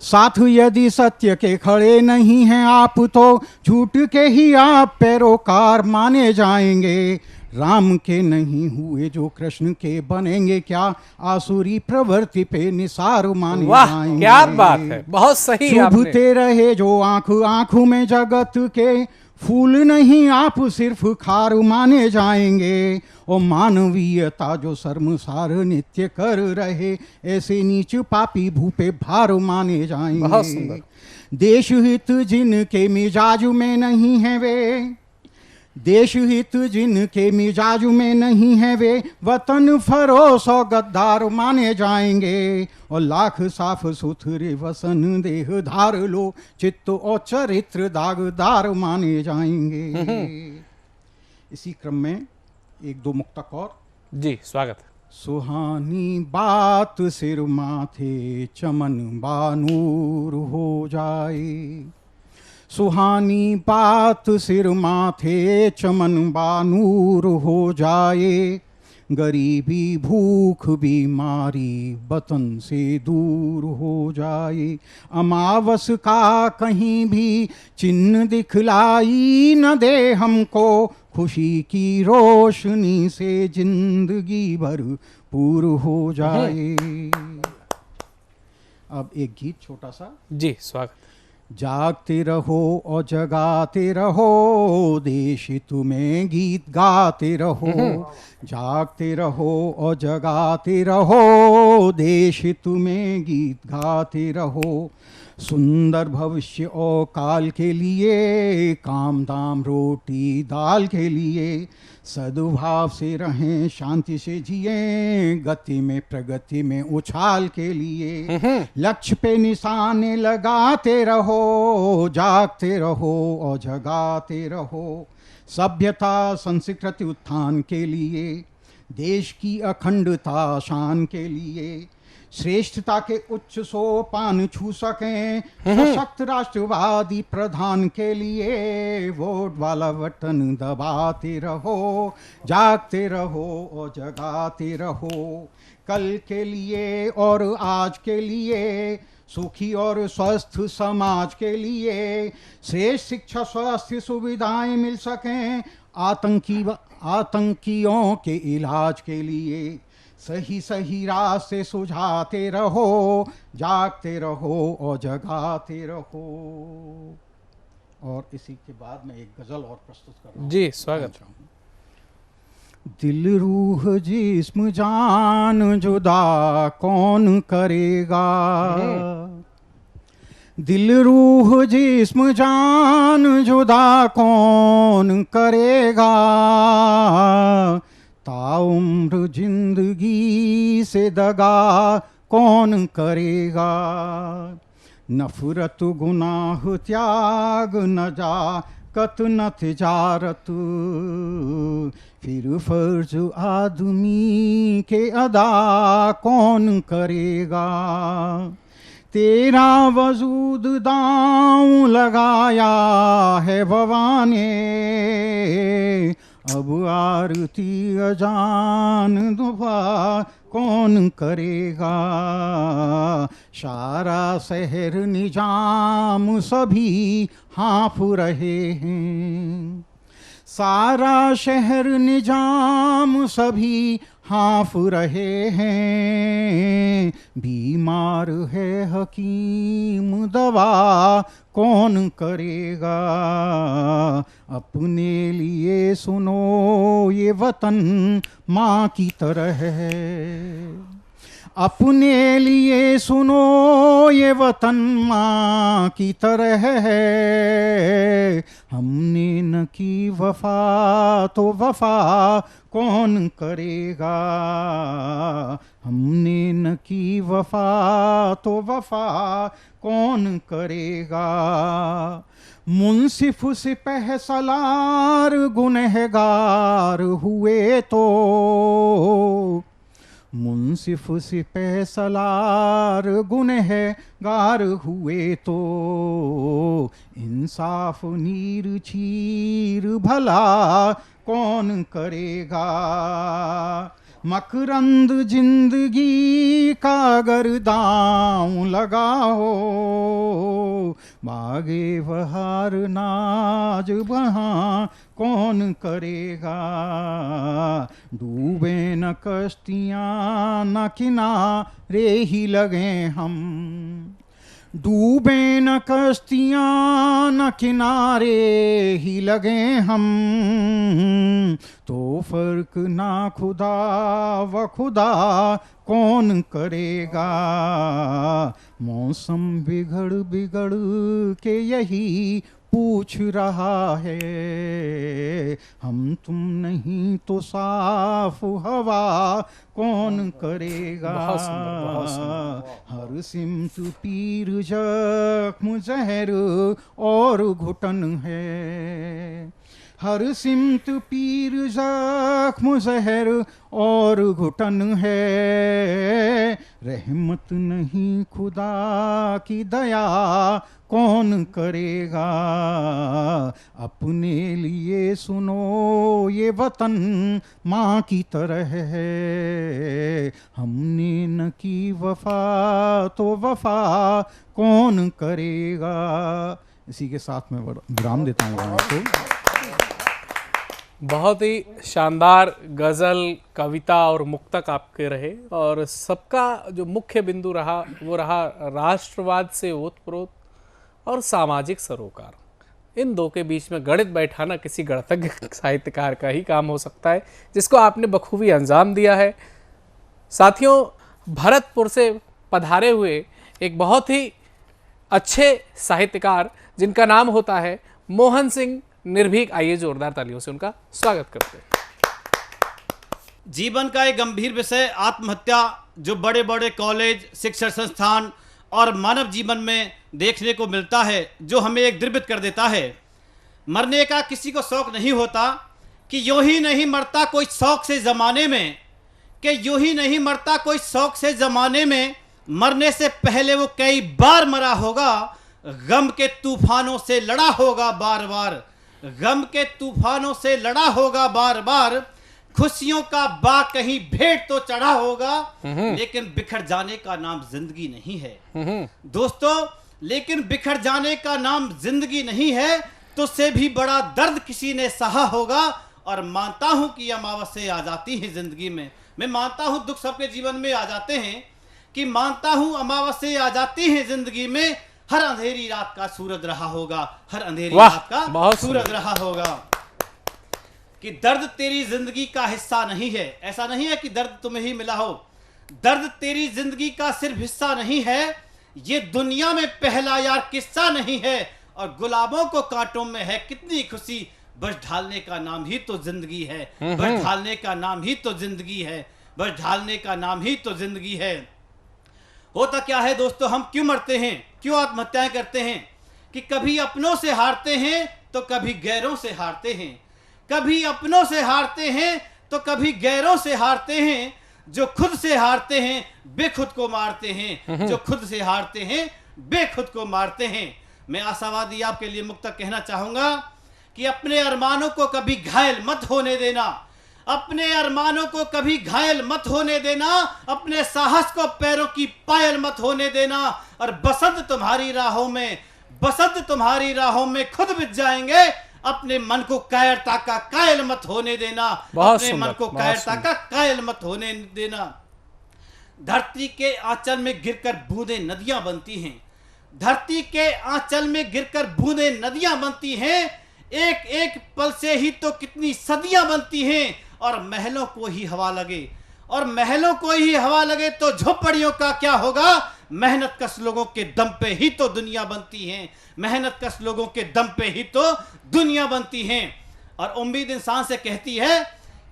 साथ यदि सत्य के खड़े नहीं हैं आप, तो झूठ के ही आप पैरोकार माने जाएंगे। राम के नहीं हुए जो कृष्ण के बनेंगे क्या, आसुरी प्रवृत्ति पे निसार माने जाएंगे। क्या बात है, बहुत सही आपने। चुभते रहे जो आंख आंखों में जगत के, फूल नहीं आप सिर्फ खार माने जाएंगे। और मानवीयता जो शर्मसार नित्य कर रहे, ऐसे नीच पापी भूपे भार माने जाएंगे। बहुत सुंदर। देश हित जिनके मिजाज में नहीं है वे, देश हित जिनके मिजाज में नहीं है वे, वतन फरोश और गद्दार माने जाएंगे। और लाख साफ सुथरे वसन देह धार लो, चित्त और चरित्र दागदार माने जाएंगे। इसी क्रम में एक दो मुक्तक और। जी, स्वागत है। सुहानी बात सिर माथे चमन बानूर हो जाए, सुहानी बात सिर माथे चमन बानूर हो जाए। गरीबी भूख बीमारी वतन से दूर हो जाए। अमावस का कहीं भी चिन्ह दिखलाई न दे हमको, खुशी की रोशनी से जिंदगी भरपूर हो जाए। अब एक गीत छोटा सा। जी, स्वागत। जागते रहो और जगाते रहो, देश तुम्हें गीत गाते रहो। जागते रहो और जगाते रहो, देश तुम्हें गीत गाते रहो। सुंदर भविष्य और काल के लिए, काम दाम रोटी दाल के लिए। सद्भाव से रहें, शांति से जिए, गति में प्रगति में उछाल के लिए। लक्ष्य पे निशाने लगाते रहो, जागते रहो और जगाते रहो। सभ्यता संस्कृति उत्थान के लिए, देश की अखंडता शान के लिए। श्रेष्ठता के उच्च सोपान छू सकें, सशक्त राष्ट्रवादी प्रधान के लिए। वोट वाला बटन दबाते रहो, जागते रहो और जगाते रहो। कल के लिए और आज के लिए, सुखी और स्वस्थ समाज के लिए। श्रेष्ठ शिक्षा स्वास्थ्य सुविधाएं मिल सकें, आतंकियों के इलाज के लिए। सही सही रास्ते सुझाते रहो, जागते रहो और जगाते रहो। और इसी के बाद में एक गजल और प्रस्तुत कर रहा हूं। जी, स्वागत। दिल रूह जिस्म जान जुदा कौन करेगा, दिल रूह जिस्म जान जुदा कौन करेगा। ताउम्र जिंदगी से दगा कौन करेगा। नफरत गुनाह त्याग न जाकत न तिजारत, फिर फर्ज आदमी के अदा कौन करेगा। तेरा वजूद दांव लगाया है भवानी, अब आरती अजान दुआ कौन करेगा। सारा शहर निजाम सभी हाँफ रहे हैं, सारा शहर निजाम सभी हाँफ रहे हैं, बीमार है हकीम दवा कौन करेगा, अपने लिए सुनो ये वतन माँ की तरह है, अपने लिए सुनो ये वतन माँ की तरह है, हमने न की वफा तो वफा कौन करेगा, हमने न की वफा तो वफा कौन करेगा, मुंसिफ सिपह सलार गुनहगार हुए तो, मुंसिफ सिपह सलार गुनहगार हुए तो, इंसाफ नीर चीर भला कौन करेगा, मकरंद जिंदगी का अगर दांव लगा हो, बागे बहार नाज बहां कौन करेगा, डूबे न कश्तियाँ न किनारे ही लगे हम, डूबे न कश्तियाँ न किनारे ही लगे हम, तो फर्क ना खुदा व खुदा कौन करेगा, मौसम बिगड़ बिगड़ के यही पूछ रहा है, हम तुम नहीं तो साफ हवा कौन करेगा, हर सिमत पीर जख्म जहर और घुटन है, हर सिमत पीर जख्म जहर और घुटन है, रहमत नहीं खुदा की दया कौन करेगा, अपने लिए सुनो ये वतन माँ की तरह है, हमने न की वफा तो वफा कौन करेगा। इसी के साथ मैं विराम देता हूँ आपको। बहुत ही शानदार गज़ल, कविता और मुक्तक आपके रहे और सबका जो मुख्य बिंदु रहा वो रहा राष्ट्रवाद से ओतप्रोत और सामाजिक सरोकार। इन दो के बीच में गणित बैठाना किसी गणितज्ञ साहित्यकार का ही काम हो सकता है, जिसको आपने बखूबी अंजाम दिया है। साथियों, भरतपुर से पधारे हुए एक बहुत ही अच्छे साहित्यकार जिनका नाम होता है मोहन सिंह निर्भीक, आइए जोरदार तालियों से उनका स्वागत करते हैं। जीवन का एक गंभीर विषय आत्महत्या जो बड़े बड़े कॉलेज, शिक्षण संस्थान और मानव जीवन में देखने को मिलता है, जो हमें एक द्रवित कर देता है। मरने का किसी को शौक नहीं होता कि यूं ही नहीं मरता कोई शौक से ज़माने में, कि यूं ही नहीं मरता कोई शौक से ज़माने में, मरने से पहले वो कई बार मरा होगा, गम के तूफानों से लड़ा होगा बार बार, गम के तूफानों से लड़ा होगा बार बार, खुशियों का बाग कहीं भेंट तो चढ़ा होगा, लेकिन बिखर जाने का नाम जिंदगी नहीं है दोस्तों, लेकिन बिखर जाने का नाम जिंदगी नहीं है। तो से भी बड़ा दर्द किसी ने सहा होगा। और मानता हूं कि अमावस्या आ जाती है जिंदगी में, मैं मानता हूं दुख सबके जीवन में आ जाते हैं, कि मानता हूं अमावस्या आ जाती है जिंदगी में, हर अंधेरी रात का सूरज रहा होगा, हर अंधेरी रात का सूरज रहा होगा। कि दर्द तेरी जिंदगी का हिस्सा नहीं है, ऐसा नहीं है कि दर्द तुम्हें ही मिला हो, दर्द तेरी जिंदगी का सिर्फ हिस्सा नहीं है, ये दुनिया में पहला यार किस्सा नहीं है, और गुलाबों को कांटों में है कितनी खुशी, बस ढालने का नाम ही तो जिंदगी है, बस ढालने का नाम ही तो जिंदगी है, बस ढालने का नाम ही तो जिंदगी है। होता क्या है दोस्तों, हम क्यों मरते हैं, क्यों आत्महत्याएं करते हैं? कि कभी अपनों से हारते हैं तो कभी गैरों से हारते हैं, कभी अपनों से हारते हैं तो कभी गैरों से हारते हैं, जो खुद से हारते हैं बेखुद को मारते हैं, जो खुद से हारते हैं बेखुद को मारते हैं। मैं आशावादी आपके लिए मुक्तक कहना चाहूंगा कि अपने अरमानों को कभी घायल मत होने देना, अपने अरमानों को कभी घायल मत होने देना, अपने साहस को पैरों की पायल मत होने देना, और बसंत तुम्हारी राहों में, बसंत तुम्हारी राहों में खुद बिछ जाएंगे, अपने मन को कायरता का कायल मत होने देना, अपने मन को कायरता का कायल मत होने देना। धरती के आंचल में गिरकर बूंदे नदियां बनती हैं, धरती के आंचल में गिरकर बूंदे नदियां बनती हैं, एक एक पल से ही तो कितनी सदियां बनती हैं। और महलों को ही हवा लगे, और महलों को ही हवा लगे तो झोपड़ियों का क्या होगा। मेहनत कश लोगों के दम पे ही तो दुनिया बनती है, मेहनत कश लोगों के दम पे ही तो दुनिया बनती है। और उम्मीद इंसान से कहती है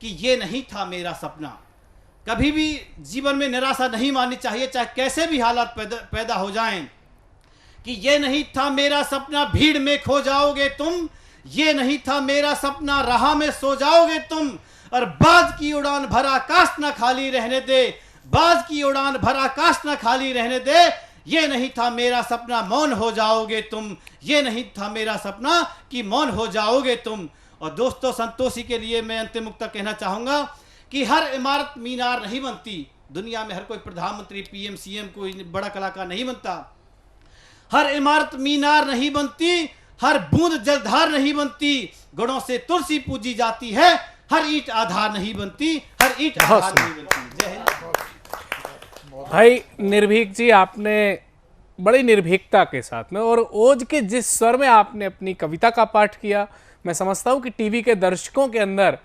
कि ये नहीं था मेरा सपना। कभी भी जीवन में निराशा नहीं माननी चाहिए, चाहे कैसे भी हालात पैदा हो जाएं, कि ये नहीं था मेरा सपना भीड़ में खो जाओगे तुम, ये नहीं था मेरा सपना राह में सो जाओगे तुम। और बाज की उड़ान भर आकाश न खाली रहने दे, बाज की उड़ान भर आकाश न खाली रहने दे। ये नहीं था मेरा सपना मौन हो जाओगे तुम, ये नहीं था मेरा सपना कि मौन हो जाओगे तुम। और दोस्तों, संतोषी के लिए मैं अंतिम मुक्ता कहना चाहूंगा कि हर इमारत मीनार नहीं बनती। दुनिया में हर कोई प्रधानमंत्री, पीएम, सीएम, कोई बड़ा कलाकार नहीं बनता। हर इमारत मीनार नहीं बनती, हर बूंद जलधार नहीं बनती। गुणों से तुलसी पूजी जाती है, हर ईंट आधार नहीं बनती, हर ईंट आधार नहीं बनती। जय हिंद। भाई निर्भीक जी, आपने बड़ी निर्भीकता के साथ में और ओज के जिस स्वर में आपने अपनी कविता का पाठ किया, मैं समझता हूँ कि टीवी के दर्शकों के अंदर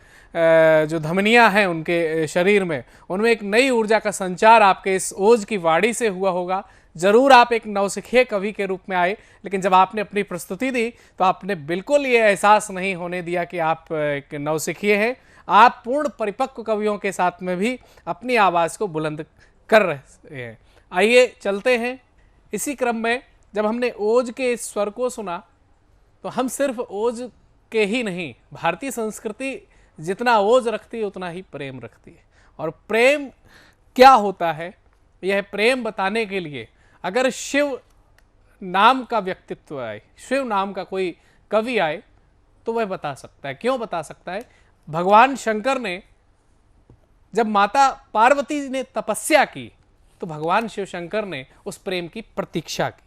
जो धमनियां हैं उनके शरीर में, उनमें एक नई ऊर्जा का संचार आपके इस ओज की वाणी से हुआ होगा। जरूर आप एक नौसिखिए कवि के रूप में आए, लेकिन जब आपने अपनी प्रस्तुति दी तो आपने बिल्कुल ये एहसास नहीं होने दिया कि आप एक नौसिखिए हैं। आप पूर्ण परिपक्व कवियों के साथ में भी अपनी आवाज़ को बुलंद कर रहे हैं। आइए चलते हैं। इसी क्रम में जब हमने ओज के इस स्वर को सुना तो हम सिर्फ ओज के ही नहीं, भारतीय संस्कृति जितना ओज रखती है उतना ही प्रेम रखती है। और प्रेम क्या होता है, यह प्रेम बताने के लिए अगर शिव नाम का व्यक्तित्व आए, शिव नाम का कोई कवि आए, तो वह बता सकता है। क्यों बता सकता है? भगवान शंकर ने जब माता पार्वती ने तपस्या की तो भगवान शिव शंकर ने उस प्रेम की प्रतीक्षा की।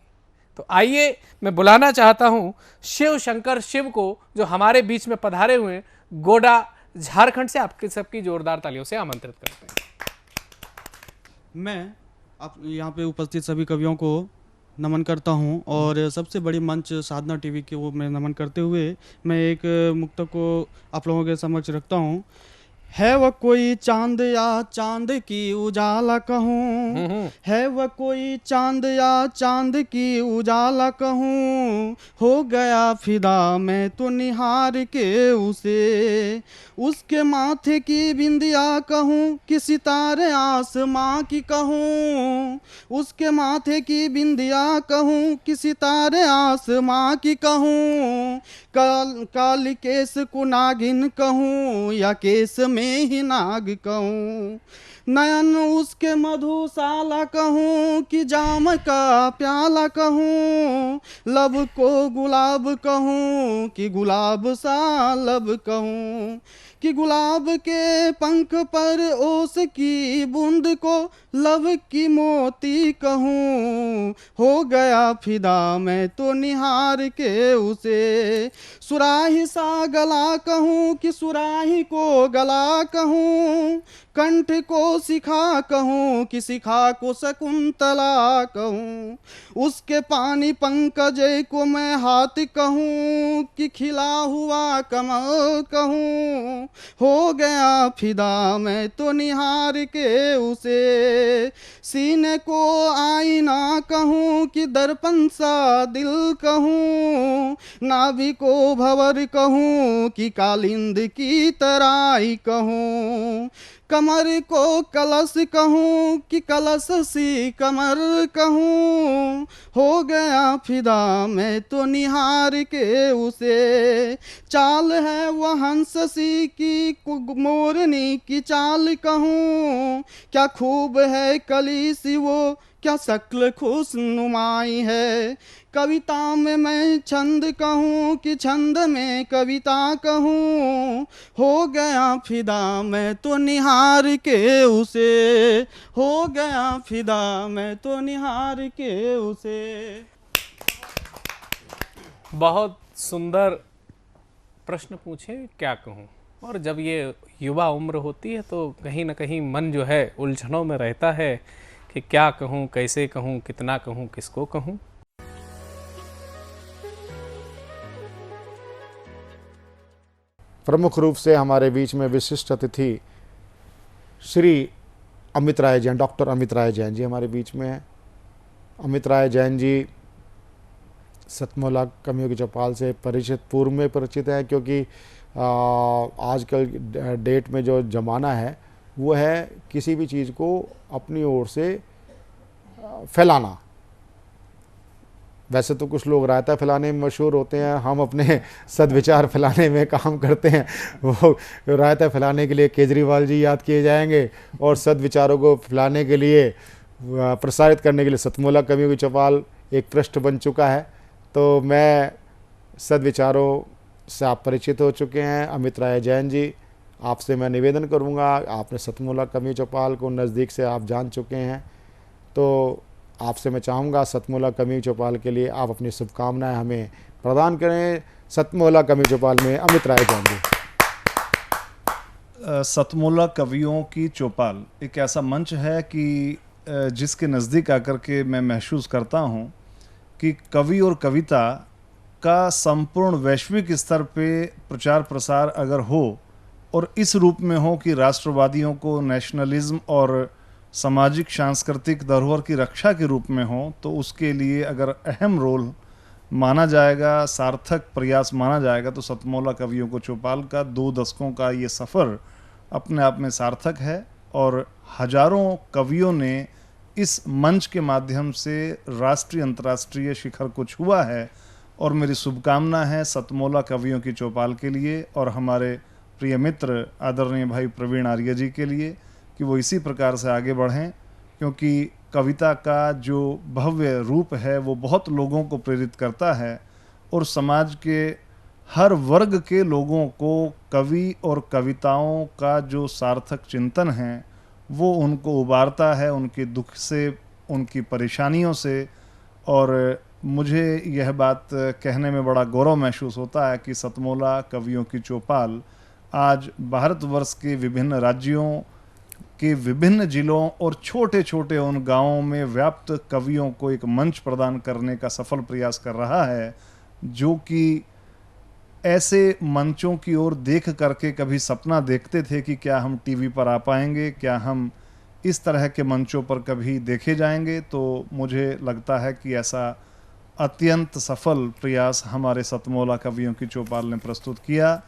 तो आइए मैं बुलाना चाहता हूं शिव शंकर शिव को, जो हमारे बीच में पधारे हुए हैं, गोडा झारखंड से। आपके सबकी जोरदार तालियों से आमंत्रित करते हैं। मैं आप यहाँ पे उपस्थित सभी कवियों को नमन करता हूँ और सबसे बड़ी मंच साधना टीवी के वो मैं नमन करते हुए मैं एक मुक्तक को आप लोगों के समक्ष रखता हूँ। है वह कोई चांद या चांद की उजाला कहूँ, है वह कोई चांद या चांद की उजाला कहूँ, हो गया फिदा मैं तो निहार के उसे, उसके माथे की बिंदिया कहूँ कि सितारे आसमां की कहूँ, उसके माथे की बिंदिया कहूँ कि सितारे आसमां की कहूँ, काली केस को नागिन कहूँ या केस में ही नाग कहूँ, नयन उसके मधुशाला कहूँ कि जाम का प्याला कहूँ, लब को गुलाब कहूँ कि गुलाब सा लब कहूँ, कि गुलाब के पंख पर ओस की बूंद को लब की मोती कहूँ, हो गया फिदा मैं तो निहार के उसे, सुराही सा गला कहूँ कि सुराही को गला कहूँ, कंठ को शिखा कहूँ कि शिखा को शकुंतला कहूँ, उसके पानी पंकज को मैं हाथ कहूँ कि खिला हुआ कमल कहूँ, हो गया फिदा मैं तो निहार के उसे, सीने को आईना कहूँ कि दर्पण सा दिल कहूँ, नाभि को भंवर कहूँ कि कालिंद की तराई कहूँ, कमर को कलश कहूँ कि कलश सी कमर कहूँ, हो गया फिदा मैं तो निहार के उसे, चाल है वह हंस सी की मोरनी की चाल कहूँ, क्या खूब है कली सी वो क्या शक्ल खुश नुमाई है, कविता में मैं छंद कहूँ कि छंद में कविता कहूँ, हो गया फिदा मैं तो निहार के उसे, हो गया फिदा मैं तो निहार के उसे। बहुत सुंदर प्रश्न पूछे क्या कहूँ। और जब ये युवा उम्र होती है तो कहीं ना कहीं मन जो है उलझनों में रहता है कि क्या कहूँ, कैसे कहूँ, कितना कहूँ, किसको कहूँ। प्रमुख रूप से हमारे बीच में विशिष्ट अतिथि श्री अमित राय जैन, डॉक्टर अमित राय जैन जी हमारे बीच में हैं। अमित राय जैन जी सतमोला कवियों की चौपाल से पूर्व में परिचित हैं, क्योंकि आजकल डेट में जो ज़माना है वो है किसी भी चीज़ को अपनी ओर से फैलाना। वैसे तो कुछ लोग रायता फैलाने में मशहूर होते हैं, हम अपने सद्विचार फैलाने में काम करते हैं। वो रायता फैलाने के लिए केजरीवाल जी याद किए जाएंगे और सद्विचारों को फैलाने के लिए, प्रसारित करने के लिए सतमोला कवियों की चौपाल एक पृष्ठ बन चुका है। तो मैं सद्विचारों से आप परिचित हो चुके हैं। अमित राय जैन जी, आपसे मैं निवेदन करूंगा, आपने सतमोला कवियों चौपाल को नज़दीक से आप जान चुके हैं, तो आपसे मैं चाहूँगा सतमोला कवियों चौपाल के लिए आप अपनी शुभकामनाएं हमें प्रदान करें। सतमोला कवियों चौपाल में अमित राय जैन जी। सतमोला कवियों की चौपाल एक ऐसा मंच है कि जिसके नज़दीक आकर के मैं महसूस करता हूँ कि कवि और कविता का संपूर्ण वैश्विक स्तर पे प्रचार प्रसार अगर हो और इस रूप में हो कि राष्ट्रवादियों को नेशनलिज्म और सामाजिक सांस्कृतिक धरोहर की रक्षा के रूप में हो, तो उसके लिए अगर अहम रोल माना जाएगा, सार्थक प्रयास माना जाएगा, तो सतमोला कवियों को चौपाल का 2 दशकों का ये सफ़र अपने आप में सार्थक है। और हजारों कवियों ने इस मंच के माध्यम से राष्ट्रीय अंतर्राष्ट्रीय शिखर को छुआ है। और मेरी शुभकामना है सतमोला कवियों की चौपाल के लिए और हमारे प्रिय मित्र आदरणीय भाई प्रवीण आर्य जी के लिए कि वो इसी प्रकार से आगे बढ़ें, क्योंकि कविता का जो भव्य रूप है वो बहुत लोगों को प्रेरित करता है और समाज के हर वर्ग के लोगों को कवि और कविताओं का जो सार्थक चिंतन है वो उनको उबारता है, उनके दुख से, उनकी परेशानियों से। और मुझे यह बात कहने में बड़ा गौरव महसूस होता है कि सतमोला कवियों की चौपाल आज भारतवर्ष के विभिन्न राज्यों के विभिन्न जिलों और छोटे छोटे उन गांवों में व्याप्त कवियों को एक मंच प्रदान करने का सफल प्रयास कर रहा है, जो कि ऐसे मंचों की ओर देख करके कभी सपना देखते थे कि क्या हम टीवी पर आ पाएंगे, क्या हम इस तरह के मंचों पर कभी देखे जाएंगे। तो मुझे लगता है कि ऐसा अत्यंत सफल प्रयास हमारे सतमोला कवियों की चौपाल ने प्रस्तुत किया।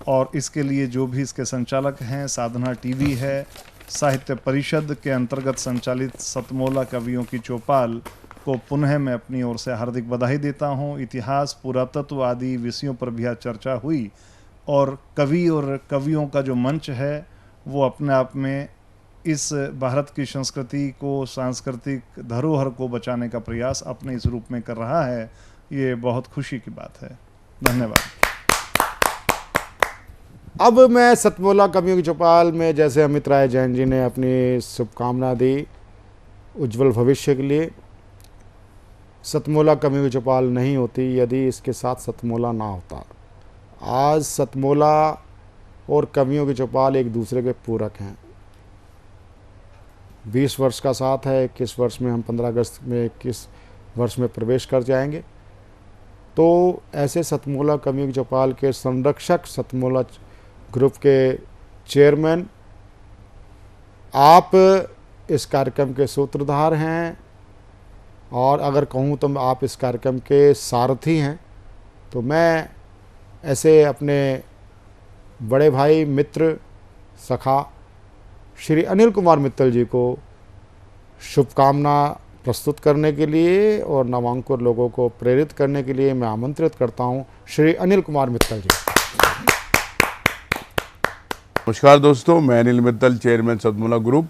और इसके लिए जो भी इसके संचालक हैं, साधना टीवी है, साहित्य परिषद के अंतर्गत संचालित सतमोला कवियों की चौपाल को पुनः मैं अपनी ओर से हार्दिक बधाई देता हूं। इतिहास, पुरातत्व आदि विषयों पर भी आज चर्चा हुई और कवि और कवियों का जो मंच है वो अपने आप में इस भारत की संस्कृति को, सांस्कृतिक धरोहर को बचाने का प्रयास अपने इस रूप में कर रहा है। ये बहुत खुशी की बात है। धन्यवाद। अब मैं सतमोला कवियों की चौपाल में, जैसे अमित राय जैन जी ने अपनी शुभकामना दी उज्जवल भविष्य के लिए, सतमोला कवियों की चौपाल नहीं होती यदि इसके साथ सतमोला ना होता। आज सतमोला और कवियों की चौपाल एक दूसरे के पूरक हैं। 20 वर्ष का साथ है, 21 वर्ष में हम 15 अगस्त में 21 वर्ष में प्रवेश कर जाएंगे। तो ऐसे सतमोला कवियों की चौपाल के संरक्षक, सतमोला ग्रुप के चेयरमैन, आप इस कार्यक्रम के सूत्रधार हैं और अगर कहूँ तो आप इस कार्यक्रम के सारथी हैं। तो मैं ऐसे अपने बड़े भाई, मित्र, सखा श्री अनिल कुमार मित्तल जी को शुभकामना प्रस्तुत करने के लिए और नवांकुर लोगों को प्रेरित करने के लिए मैं आमंत्रित करता हूं श्री अनिल कुमार मित्तल जी। नमस्कार दोस्तों, मैं अनिल मित्तल, चेयरमैन सतमोला ग्रुप।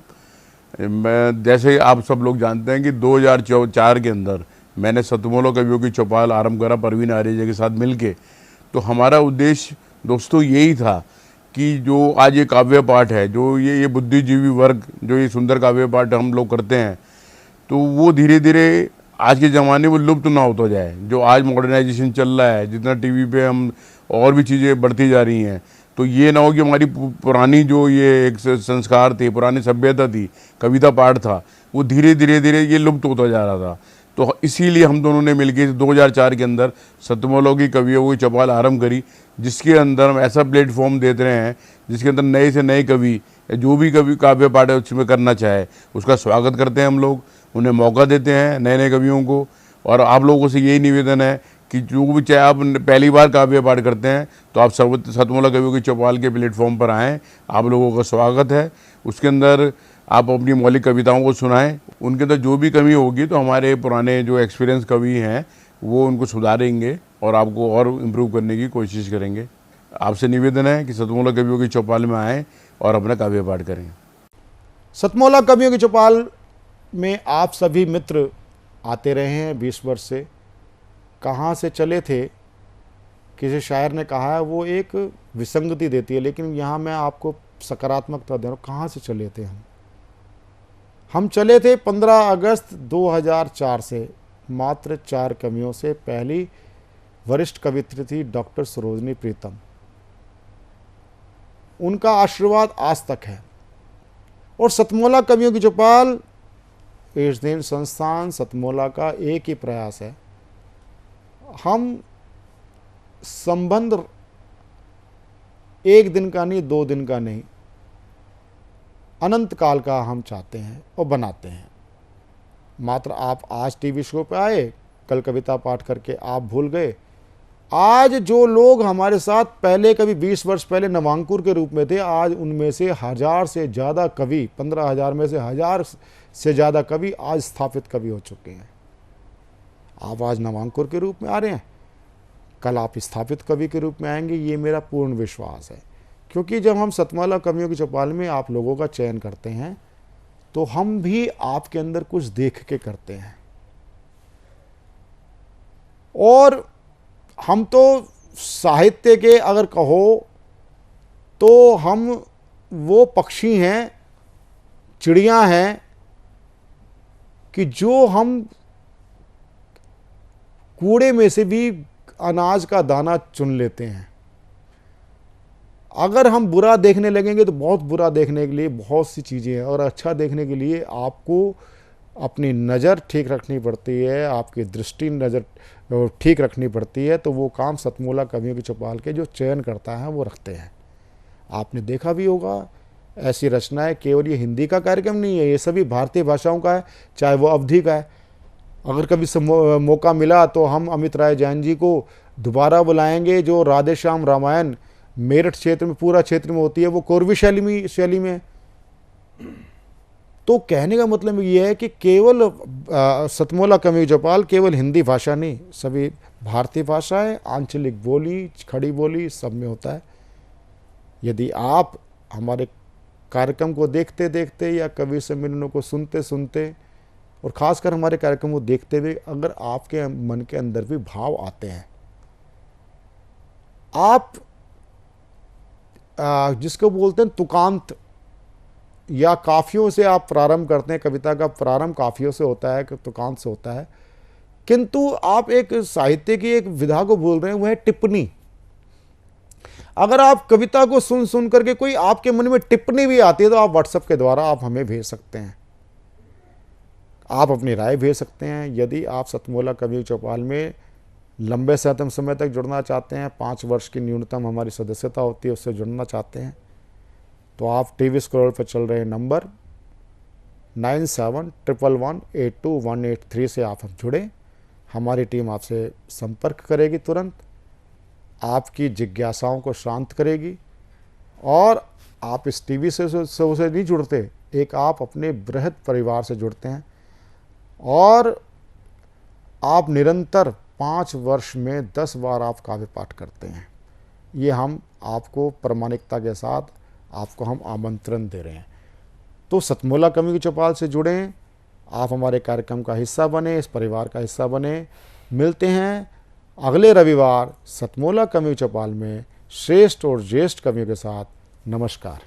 मैं, जैसे आप सब लोग जानते हैं कि 2004 के अंदर मैंने सतमोला कवियों की चौपाल आरंभ करा प्रवीण आर्य जी के साथ मिलके। तो हमारा उद्देश्य दोस्तों यही था कि जो आज ये काव्य पाठ है, जो ये बुद्धिजीवी वर्ग जो ये सुंदर काव्य पाठ हम लोग करते हैं, तो वो धीरे धीरे आज के ज़माने में लुप्त ना होता जाए। जो आज मॉडर्नाइजेशन चल रहा है, जितना टीवी पे हम और भी चीज़ें बढ़ती जा रही हैं। तो ये ना हो कि हमारी पुरानी जो ये एक संस्कार थे, पुरानी सभ्यता थी, कविता पाठ था, वो धीरे धीरे ये लुप्त होता जा रहा था। तो इसीलिए हम दोनों ने मिलकर 2004 के अंदर सतमोला की कवियों की चौपाल आरंभ करी, जिसके अंदर हम ऐसा प्लेटफॉर्म देते रहे हैं जिसके अंदर नए से नए कवि, जो भी कवि काव्य पाठ उसमें करना चाहे उसका स्वागत करते हैं हम लोग, उन्हें मौका देते हैं नए नए कवियों को। और आप लोगों से यही निवेदन है कि जो भी चाहे आप पहली बार काव्य पाठ करते हैं तो आप सतमोला कवियों की चौपाल के प्लेटफॉर्म पर आएँ, आप लोगों का स्वागत है। उसके अंदर आप अपनी मौलिक कविताओं को सुनाएं, उनके अंदर जो भी कमी होगी तो हमारे पुराने जो एक्सपीरियंस कवि हैं वो उनको सुधारेंगे और आपको और इम्प्रूव करने की कोशिश करेंगे। आपसे निवेदन है कि सतमोला कवियों की चौपाल में आएँ और अपना काव्य पाठ करें। सतमोला कवियों की चौपाल में आप सभी मित्र आते रहे हैं 20 वर्ष से। कहाँ से चले थे, किसी शायर ने कहा है, वो एक विसंगति देती है, लेकिन यहाँ मैं आपको सकारात्मकता दे रहा हूँ। कहाँ से चले थे हम चले थे 15 अगस्त 2004 से, मात्र 4 कवियों से। पहली वरिष्ठ कवित्री थी डॉक्टर सरोजनी प्रीतम, उनका आशीर्वाद आज तक है। और सतमोला कवियों की चौपाल एशदेन संस्थान सतमोला का एक ही प्रयास है, हम संबंध एक दिन का नहीं, 2 दिन का नहीं, अनंत काल का हम चाहते हैं और बनाते हैं। मात्र आप आज टीवी शो पे आए, कल कविता पाठ करके आप भूल गए। आज जो लोग हमारे साथ पहले कभी 20 वर्ष पहले नवांकुर के रूप में थे, आज उनमें से 1000 से ज़्यादा कवि, 15,000 में से 1000 से ज़्यादा कवि आज स्थापित कवि हो चुके हैं। आप आज नवांकुर के रूप में आ रहे हैं, कल आप स्थापित कवि के रूप में आएंगे, ये मेरा पूर्ण विश्वास है। क्योंकि जब हम सतमोला कवियों की चौपाल में आप लोगों का चयन करते हैं तो हम भी आपके अंदर कुछ देख के करते हैं। और हम तो साहित्य के अगर कहो तो हम वो पक्षी हैं, चिड़ियां हैं कि जो हम कूड़े में से भी अनाज का दाना चुन लेते हैं। अगर हम बुरा देखने लगेंगे तो बहुत बुरा देखने के लिए बहुत सी चीज़ें हैं, और अच्छा देखने के लिए आपको अपनी नज़र ठीक रखनी पड़ती है, आपकी दृष्टि नज़र ठीक रखनी पड़ती है। तो वो काम सतमोला कवियों की चौपाल के जो चयन करता है वो रखते हैं। आपने देखा भी होगा, ऐसी रचनाएं केवल ये हिंदी का कार्यक्रम नहीं है, ये सभी भारतीय भाषाओं का है, चाहे वो अवधि का है। अगर कभी मौका मिला तो हम अमित राय जैन जी को दोबारा बुलाएंगे। जो राधे श्याम रामायण मेरठ क्षेत्र में, पूरा क्षेत्र में होती है, वो कोरवी शैली में। तो कहने का मतलब ये है कि केवल सतमोला कवियों की चौपाल केवल हिंदी भाषा नहीं, सभी भारतीय भाषाएं, आंचलिक बोली, खड़ी बोली सब में होता है। यदि आप हमारे कार्यक्रम को देखते देखते या कवि सम्मेलनों को सुनते सुनते और ख़ासकर हमारे कार्यक्रम को देखते हुए अगर आपके मन के अंदर भी भाव आते हैं, आप जिसको बोलते हैं तुकांत या काफियों से आप प्रारंभ करते हैं। कविता का प्रारंभ काफियों से होता है, तुकांत से होता है, किंतु आप एक साहित्य की एक विधा को बोल रहे हैं, वह है टिप्पणी। अगर आप कविता को सुन सुन करके कोई आपके मन में टिप्पणी भी आती है तो आप व्हाट्सएप के द्वारा आप हमें भेज सकते हैं, आप अपनी राय भेज सकते हैं। यदि आप सतमोला कवियों की चौपाल में लंबे समय तक जुड़ना चाहते हैं, 5 वर्ष की न्यूनतम हमारी सदस्यता होती है, उससे जुड़ना चाहते हैं, तो आप टीवी स्क्रॉल पर चल रहे नंबर 9711182183 से आप हम जुड़ें। हमारी टीम आपसे संपर्क करेगी, तुरंत आपकी जिज्ञासाओं को शांत करेगी। और आप इस टीवी से नहीं जुड़ते, एक आप अपने बृहद परिवार से जुड़ते हैं और आप निरंतर 5 वर्ष में 10 बार आप काव्य पाठ करते हैं। ये हम आपको प्रामाणिकता के साथ आपको हम आमंत्रण दे रहे हैं। तो सतमोला कवियों की चौपाल से जुड़ें, आप हमारे कार्यक्रम का हिस्सा बने, इस परिवार का हिस्सा बने। मिलते हैं अगले रविवार सतमोला कवियों की चौपाल में श्रेष्ठ और ज्येष्ठ कवियों के साथ। नमस्कार।